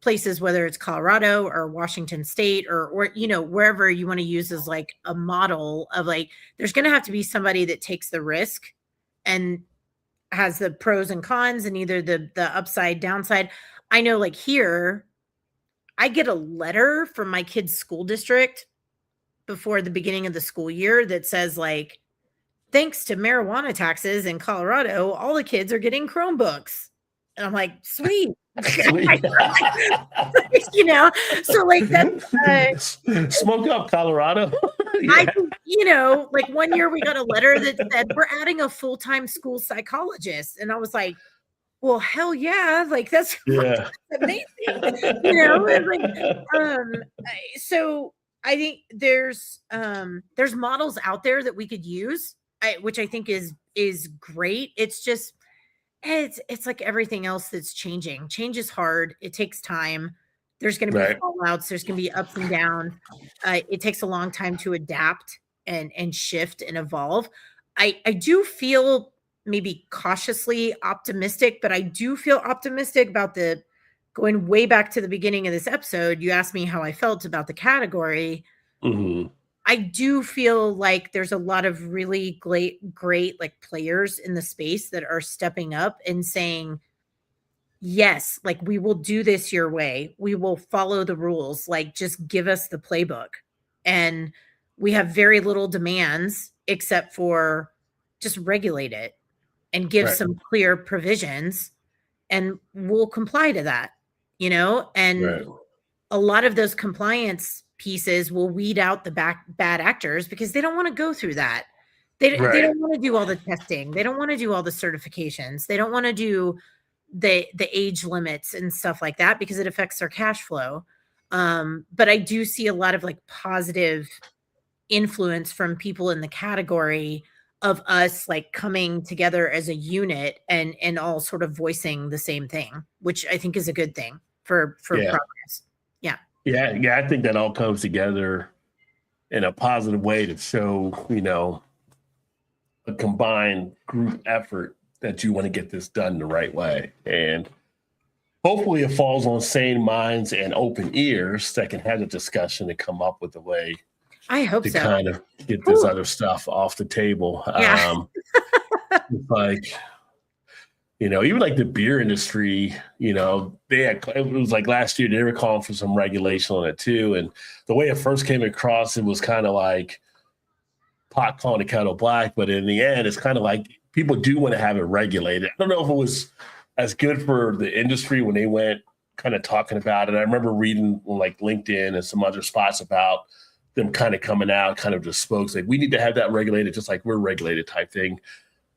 places, whether it's Colorado or Washington State or wherever you want to use as like a model of like, there's going to have to be somebody that takes the risk and has the pros and cons and either the upside, downside. I know like here, I get a letter from my kid's school district before the beginning of the school year that says like, thanks to marijuana taxes in Colorado, all the kids are getting Chromebooks. And I'm like, sweet. So like that's smoke up, Colorado. Like one year we got a letter that said we're adding a full-time school psychologist. And I was like, well, hell yeah. Like that's amazing. So I think there's models out there that we could use, which I think is great. It's just, it's like everything else that's changing. Change is hard. It takes time. There's going to be fallouts. There's going to be ups and downs. It takes a long time to adapt and shift and evolve. I do feel maybe cautiously optimistic, but I do feel optimistic about going way back to the beginning of this episode. You asked me how I felt about the category. I do feel like there's a lot of really great like players in the space that are stepping up and saying, yes, like we will do this your way. We will follow the rules. Like just give us the playbook. And we have very little demands except for just regulate it and give some clear provisions and we'll comply to that, and a lot of those compliance pieces will weed out the bad actors because they don't want to go through that. They don't want to do all the testing. They don't want to do all the certifications. They don't want to do the age limits and stuff like that because it affects their cash flow. But I do see a lot of like positive influence from people in the category of us like coming together as a unit and all sort of voicing the same thing, which I think is a good thing for progress. Yeah. I think that all comes together in a positive way to show, a combined group effort that you want to get this done the right way. And hopefully it falls on sane minds and open ears that can have a discussion and come up with a way I hope to kind of get this other stuff off the table. Like, even like the beer industry, it was like last year, they were calling for some regulation on it too. And the way it first came across, it was kind of like pot calling the kettle black. But in the end, it's kind of like people do want to have it regulated. I don't know if it was as good for the industry when they went kind of talking about it. I remember reading like LinkedIn and some other spots about them kind of coming out, kind of just spokes like, we need to have that regulated just like we're regulated type thing.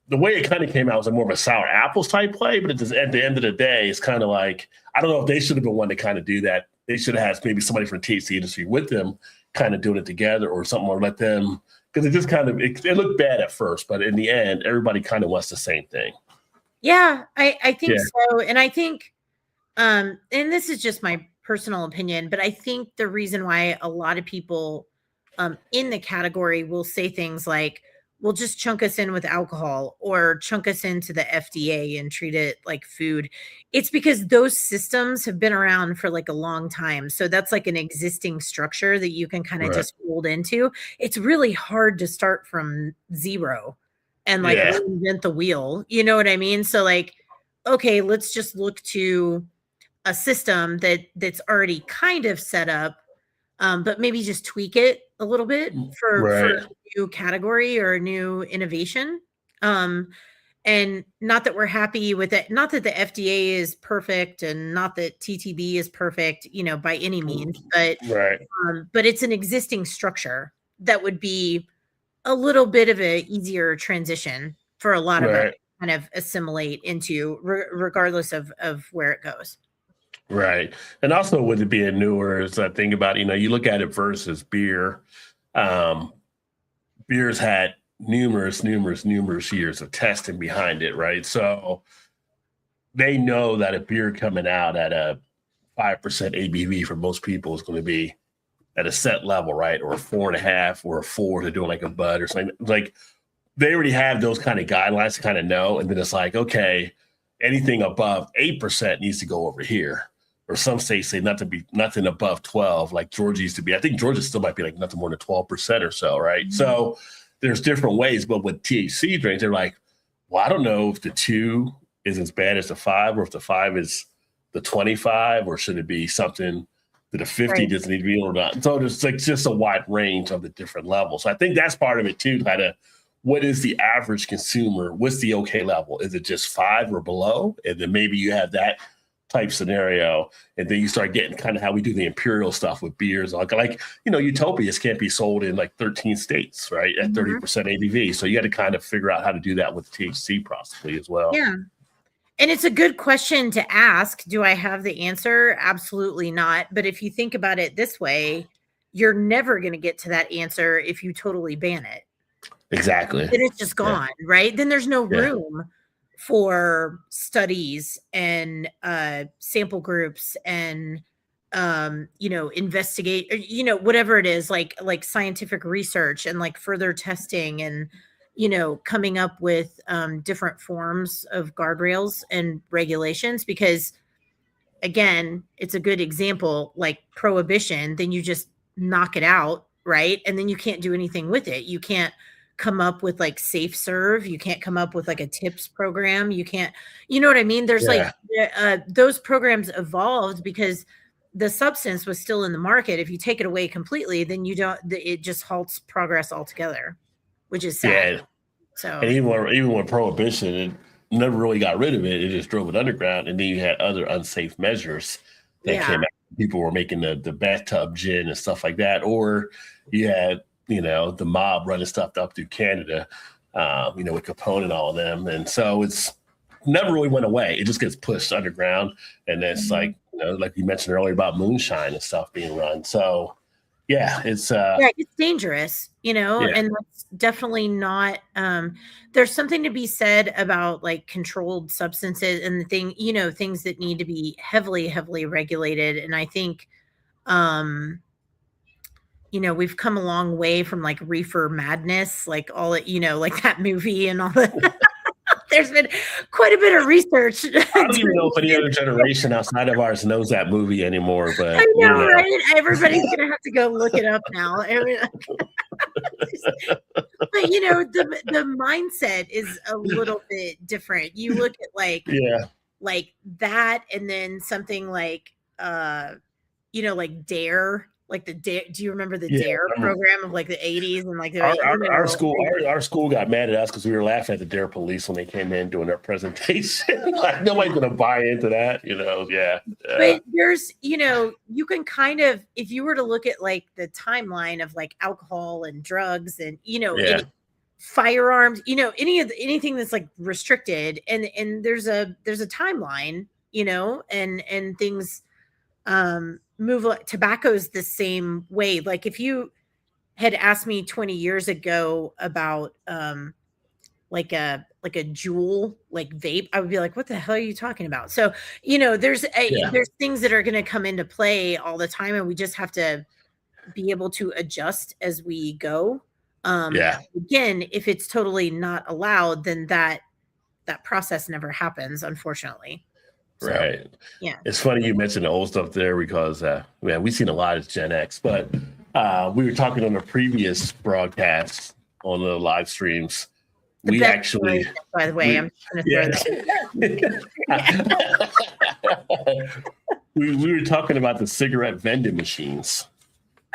The way it kind of came out was like more of a sour apples type play, but at the end of the day, it's kind of like, I don't know if they should have been one to kind of do that. They should have had maybe somebody from the THC industry with them kind of doing it together or something, or let them, because it just kind of, it looked bad at first, but in the end, everybody kind of wants the same thing. Yeah, I think so. And I think, and this is just my personal opinion, but I think the reason why a lot of people in the category will say things like, well, just chunk us in with alcohol or chunk us into the FDA and treat it like food. It's because those systems have been around for like a long time. So that's like an existing structure that you can kind of just fold into. It's really hard to start from zero and like reinvent the wheel. You know what I mean? So like, okay, let's just look to a system that's already kind of set up, but maybe just tweak it a little bit for a new category or a new innovation. And And not that we're happy with it, not that the FDA is perfect and not that TTB is perfect, by any means, Right. but it's an existing structure that would be a little bit of a easier transition for a lot of us Right. to kind of assimilate into, regardless of where it goes. Right. And also with it being newer, as I think about, you look at it versus beer. Beer's had numerous years of testing behind it, right? So they know that a beer coming out at a 5% ABV for most people is going to be at a set level, right? Or a 4.5 or a 4 to doing like a Bud or something. Like they already have those kind of guidelines to kind of know. And then it's like, okay, anything above 8% needs to go over here. Or some states say nothing above 12, like Georgia used to be. I think Georgia still might be like nothing more than 12% or so, right? Mm-hmm. So there's different ways. But with THC drinks, they're like, well, I don't know if the 2 is as bad as the 5, or if the 5 is the 25, or should it be something that the 50 doesn't need to be or not. So there's like just a wide range of the different levels. So I think that's part of it too, kind of what is the average consumer? What's the okay level? Is it just 5 or below? And then maybe you have that type scenario, and then you start getting kind of how we do the imperial stuff with beers, like Utopias can't be sold in like 13 states, right, at 30% ABV. So you got to kind of figure out how to do that with THC possibly as well. Yeah, and it's a good question to ask. Do I have the answer? Absolutely not. But if you think about it this way, you're never going to get to that answer if you totally ban it. Exactly. Then it's just gone, right? Then there's no room for studies and sample groups and investigate, whatever it is, like scientific research and like further testing and coming up with different forms of guardrails and regulations. Because again, it's a good example, like prohibition, then you just knock it out, right? And then you can't do anything with it. You can't come up with like safe serve. You can't come up with like a tips program. You can't, you know what I mean? There's like those programs evolved because the substance was still in the market. If you take it away completely, then it just halts progress altogether, which is sad. Yeah. So, and even when prohibition, it never really got rid of it. It just drove it underground. And then you had other unsafe measures that came out. People were making the bathtub gin and stuff like that. Or you had, the mob running stuff up through Canada, with Capone and all of them. And so it's never really went away. It just gets pushed underground. And it's like, like you mentioned earlier about moonshine and stuff being run. So it's dangerous, and that's definitely not, there's something to be said about like controlled substances and the things that need to be heavily, heavily regulated. And I think, we've come a long way from like reefer madness, like all it, like that movie and all that. There's been quite a bit of research. I don't even know if any other generation outside of ours knows that movie anymore. But I know, right? Everybody's gonna have to go look it up now. But the mindset is a little bit different. You look at like that, and then something like like Dare. Like the Dare, do you remember the Dare program of like the 80s and like our school got mad at us because we were laughing at the Dare police when they came in doing their presentation. Like nobody's gonna buy into that, But there's, you can kind of, if you were to look at like the timeline of like alcohol and drugs and firearms, anything that's like restricted, and there's a timeline, and things move. Like tobacco's the same way. Like if you had asked me 20 years ago about like a Juul like vape, I would be like, what the hell are you talking about? So there's things that are going to come into play all the time, and we just have to be able to adjust as we go. Again, if it's totally not allowed, then that process never happens, unfortunately. So, right. Yeah. It's funny you mentioned the old stuff there because, we've seen a lot of Gen X, but we were talking on a previous broadcast on the live streams. We actually, by the way, I'm just going to throw that. we were talking about the cigarette vending machines.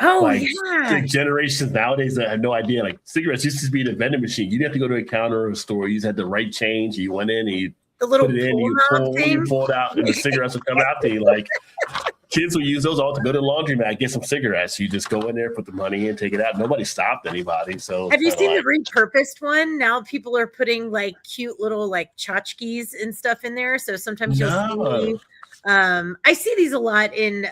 Oh Like yeah. generations nowadays that have no idea. Like cigarettes used to be the vending machine. You didn't have to go to a counter or a store. You just had the right change. You went in and you The put little it in, pull knob you thing. pull it out, and the cigarettes would come out to you. Like kids would use those all to go to the laundromat, get some cigarettes. You just go in there, put the money in, take it out. Nobody stopped anybody. So Have you kind of seen the like, repurposed one? Now people are putting like cute little like tchotchkes and stuff in there. So sometimes you'll see, no. I see these a lot in,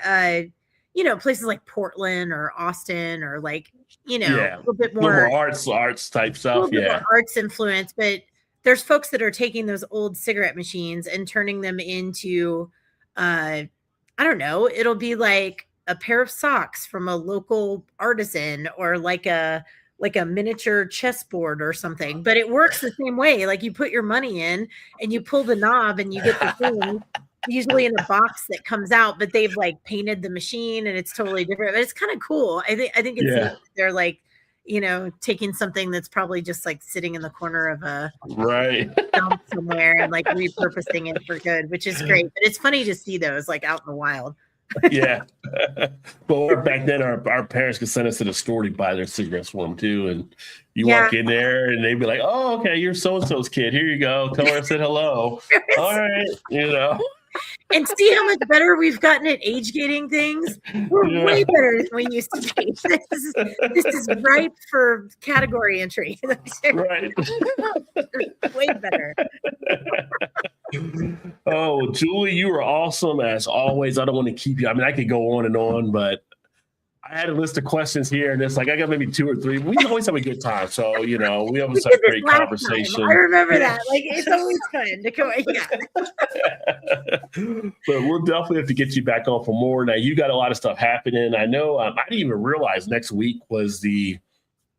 places like Portland or Austin or like, Yeah. a little bit A little more, more arts type a stuff. little bit more Yeah. arts influence. But there's folks that are taking those old cigarette machines and turning them into, I don't know, it'll be like a pair of socks from a local artisan or like a miniature chessboard or something, but it works the same way. Like you put your money in and you pull the knob and you get the thing, usually in a box that comes out, but they've like painted the machine and it's totally different. But it's kind of cool. I think it's neat Yeah. that they're like, taking something that's probably just like sitting in the corner of a Right. dump somewhere and like repurposing it for good, which is great. But it's funny to see those like out in the wild. Yeah. But back then, our parents could send us to the store to buy their cigarettes for them too. And you Yeah. walk in there and they'd be like, "Oh, okay, you're so and so's kid. Here you go. Tell her I said hello." All right. And see how much better we've gotten at age gating things. We're Yeah. way better than we used to be. This is ripe for category entry. Right. Way better. Oh, Julie, you are awesome as always. I don't want to keep you. I mean, I could go on and on, but I had a list of questions here, and it's like I got maybe 2 or 3. We always have a good time, so we always We have did a this great last conversation. time. I remember that. Like it's always fun to go. Yeah. But we'll definitely have to get you back on for more. Now you got a lot of stuff happening. I know. I didn't even realize next week was the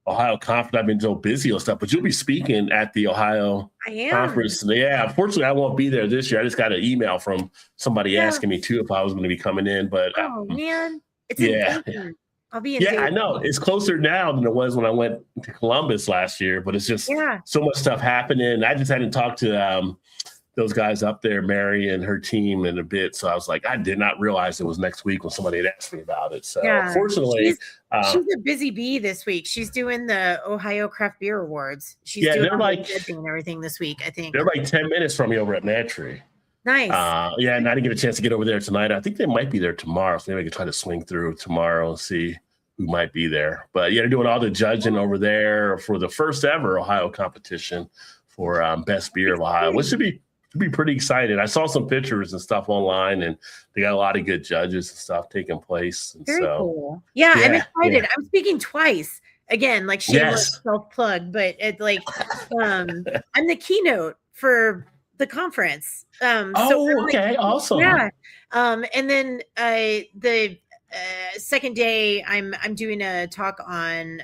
Ohio conference. I've been so busy on stuff, but you'll be speaking at the Ohio I am. conference. Yeah, unfortunately, I won't be there this year. I just got an email from somebody Yeah. asking me too if I was going to be coming in. But Oh man, it's yeah. in Dayton. I'll be in Yeah, Dayton. I know. It's closer now than it was when I went to Columbus last year, but it's just so much stuff happening. I just hadn't talked to those guys up there, Mary and her team, in a bit. So I was like, I did not realize it was next week when somebody had asked me about it. So fortunately, she's a busy bee this week. She's doing the Ohio Craft Beer Awards. She's doing they're like judging and everything this week, I think. They're like 10 minutes from me over at Mantry. Nice. Yeah, and I didn't get a chance to get over there tonight. I think they might be there tomorrow. So maybe I could try to swing through tomorrow and see who might be there. But yeah, they're doing all the judging over there for the first ever Ohio competition for best beer of Ohio, which should be pretty exciting. I saw some pictures and stuff online, and they got a lot of good judges and stuff taking place. And Very cool. Yeah, I'm excited. Yeah. I'm speaking twice. Again, like shameless self-plug, but it's like I'm the keynote for the conference. Okay, awesome. Yeah. And then the second day I'm doing a talk on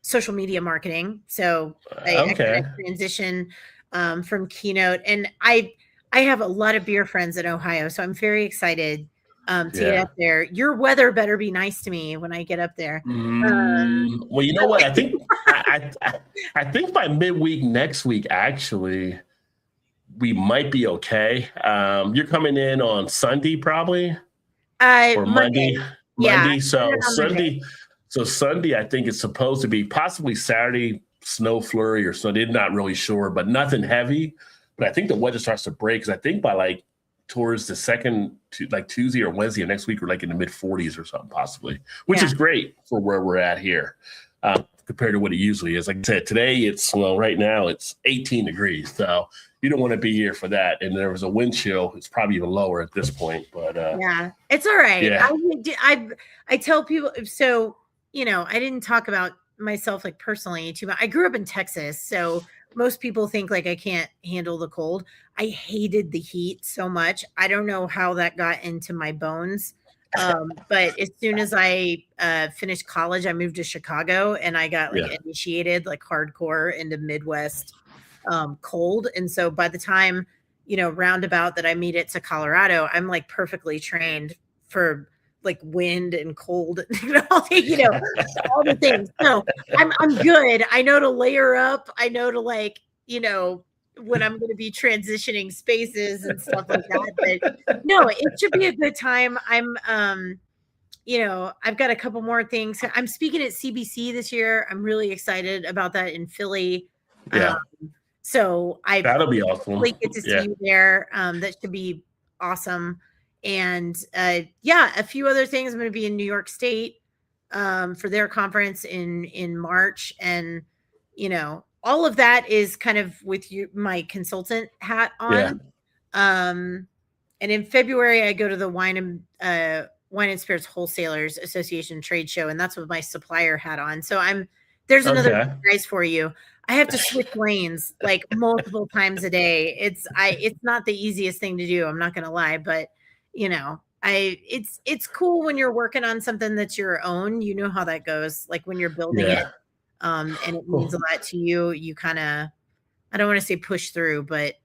social media marketing. So I transition from keynote, and I have a lot of beer friends in Ohio, so I'm very excited to get up there. Your weather better be nice to me when I get up there. Well, you know what? I think I think by midweek next week, actually, we might be okay. You're coming in on Sunday, probably, or Monday. Yeah, So Sunday, I think it's supposed to be possibly Saturday. Snow flurry or Sunday, not really sure, but nothing heavy. But I think the weather starts to break because I think by like towards the Tuesday or Wednesday of next week, we're like in the mid 40s or something possibly, which is great for where we're at here compared to what it usually is. Like I said, today right now it's 18 degrees. So you don't want to be here for that. And there was a wind chill. It's probably even lower at this point, but yeah, it's all right. Yeah. I tell people, so, I didn't talk about myself like personally too much. I grew up in Texas, so most people think like I can't handle the cold. I hated the heat so much. I don't know how that got into my bones. But as soon as I finished college, I moved to Chicago and I got initiated like hardcore into Midwest cold. And so by the time, roundabout that I made it to Colorado, I'm like perfectly trained for like wind and cold, all the things. So I'm good. I know to layer up. I know to when I'm going to be transitioning spaces and stuff like that. But no, it should be a good time. I'm, I've got a couple more things. I'm speaking at CBC this year. I'm really excited about that in Philly. Yeah. So That'll be awesome. Really get to see you there. That should be awesome. And a few other things. I'm going to be in New York State for their conference in March. And, all of that is kind of with my consultant hat on. Yeah. And in February, I go to the Wine and Spirits Wholesalers Association trade show, and that's with my supplier hat on. So there's another surprise for you. I have to switch lanes like multiple times a day. It's not the easiest thing to do. I'm not going to lie, but it's cool when you're working on something that's your own. You know how that goes. Like when you're building it, and it means a lot to you. You kind of, I don't want to say push through, but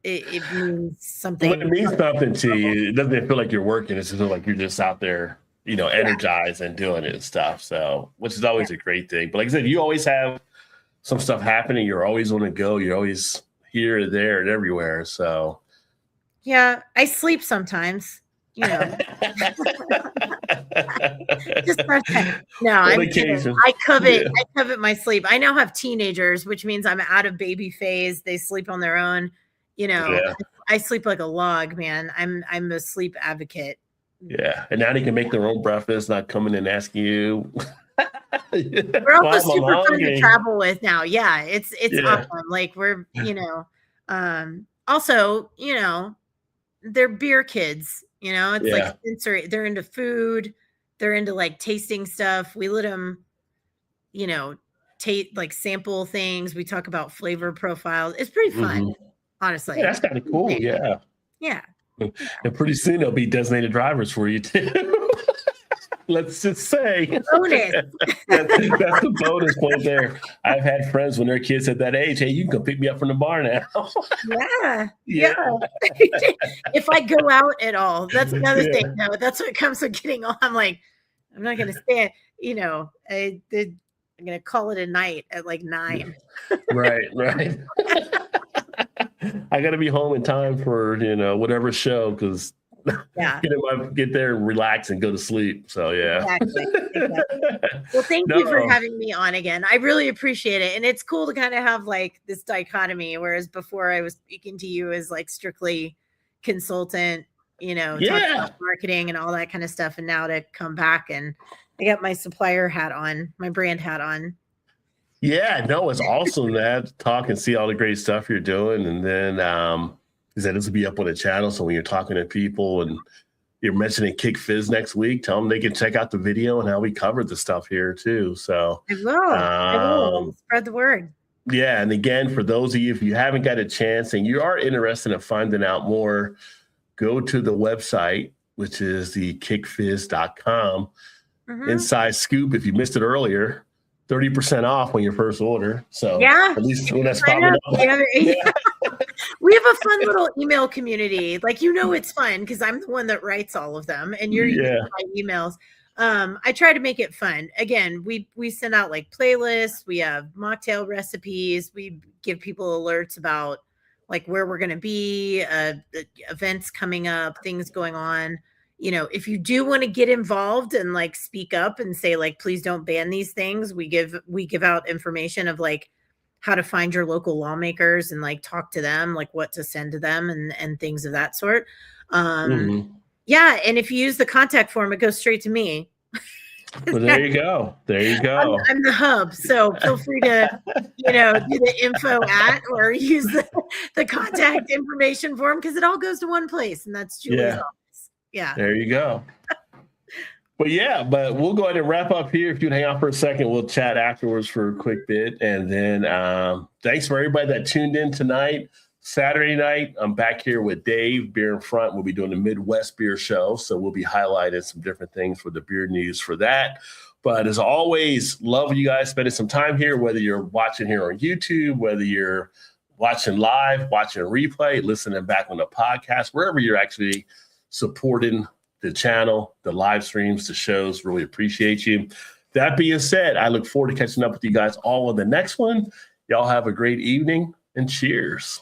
it means something. When it means something to you, it doesn't feel like you're working. It's just like you're just out there, energized and doing it and stuff. So, which is always a great thing. But like I said, you always have some stuff happening. You're always on the go. You're always here, there, and everywhere. So, yeah, I sleep sometimes. Just no, I'm kidding. I covet my sleep. I now have teenagers, which means I'm out of baby phase. They sleep on their own. I sleep like a log, man. I'm a sleep advocate. Yeah, and now they can make their own breakfast, not coming and asking you. We're also super fun to travel with now. Yeah, it's awesome. Like we're, also, they're beer kids. It's like sensory. They're into food. They're into like tasting stuff. We let them, like sample things. We talk about flavor profiles. It's pretty fun, honestly. Yeah, that's kind of cool. Yeah. Yeah. And pretty soon they'll be designated drivers for you too. Let's just say. Bonus. That's the bonus point there. I've had friends when their kids at that age, hey, you can come pick me up from the bar now. Yeah. If I go out at all, that's another thing. No, that's what comes with getting on. I'm like, I'm not going to stay, I'm going to call it a night at like 9. Right. I got to be home in time for, whatever show, because get there and relax and go to sleep. So Exactly. Well, thank you for having me on again. I really appreciate it. And it's cool to kind of have like this dichotomy, whereas before I was speaking to you as like strictly consultant, talking about marketing and all that kind of stuff. And now to come back and I got my supplier hat on, my brand hat on. Yeah, no, it's awesome to talk and see all the great stuff you're doing. And then this will be up on the channel. So when you're talking to people and you're mentioning Kick Fizz next week, tell them they can check out the video and how we covered the stuff here too. So I will. Spread the word. Yeah. And again, for those of you, if you haven't got a chance and you are interested in finding out more, go to the website, which is the kickfizz.com. Inside scoop, if you missed it earlier, 30% off on your first order. So at least when that's popping up. We have a fun little email community. Like, it's fun because I'm the one that writes all of them and you're using my emails. I try to make it fun. Again, we send out like playlists. We have mocktail recipes. We give people alerts about like where we're going to be, the events coming up, things going on. If you do want to get involved and like speak up and say like, please don't ban these things, we give out information of like how to find your local lawmakers and like talk to them, like what to send to them and things of that sort. And if you use the contact form, it goes straight to me. Well, there you go. I'm the hub, so feel free to do the info or use the contact information form because it all goes to one place, and that's Julie's office. Yeah. There you go. But we'll go ahead and wrap up here. If you'd hang out for a second, we'll chat afterwards for a quick bit. And then thanks for everybody that tuned in tonight. Saturday night, I'm back here with Dave, Beer in Front. We'll be doing the Midwest Beer Show. So we'll be highlighting some different things for the beer news for that. But as always, love you guys spending some time here, whether you're watching here on YouTube, whether you're watching live, watching a replay, listening back on the podcast, wherever you're actually supporting the channel, the live streams, the shows. Really appreciate you. That being said, I look forward to catching up with you guys all on the next one. Y'all have a great evening and cheers.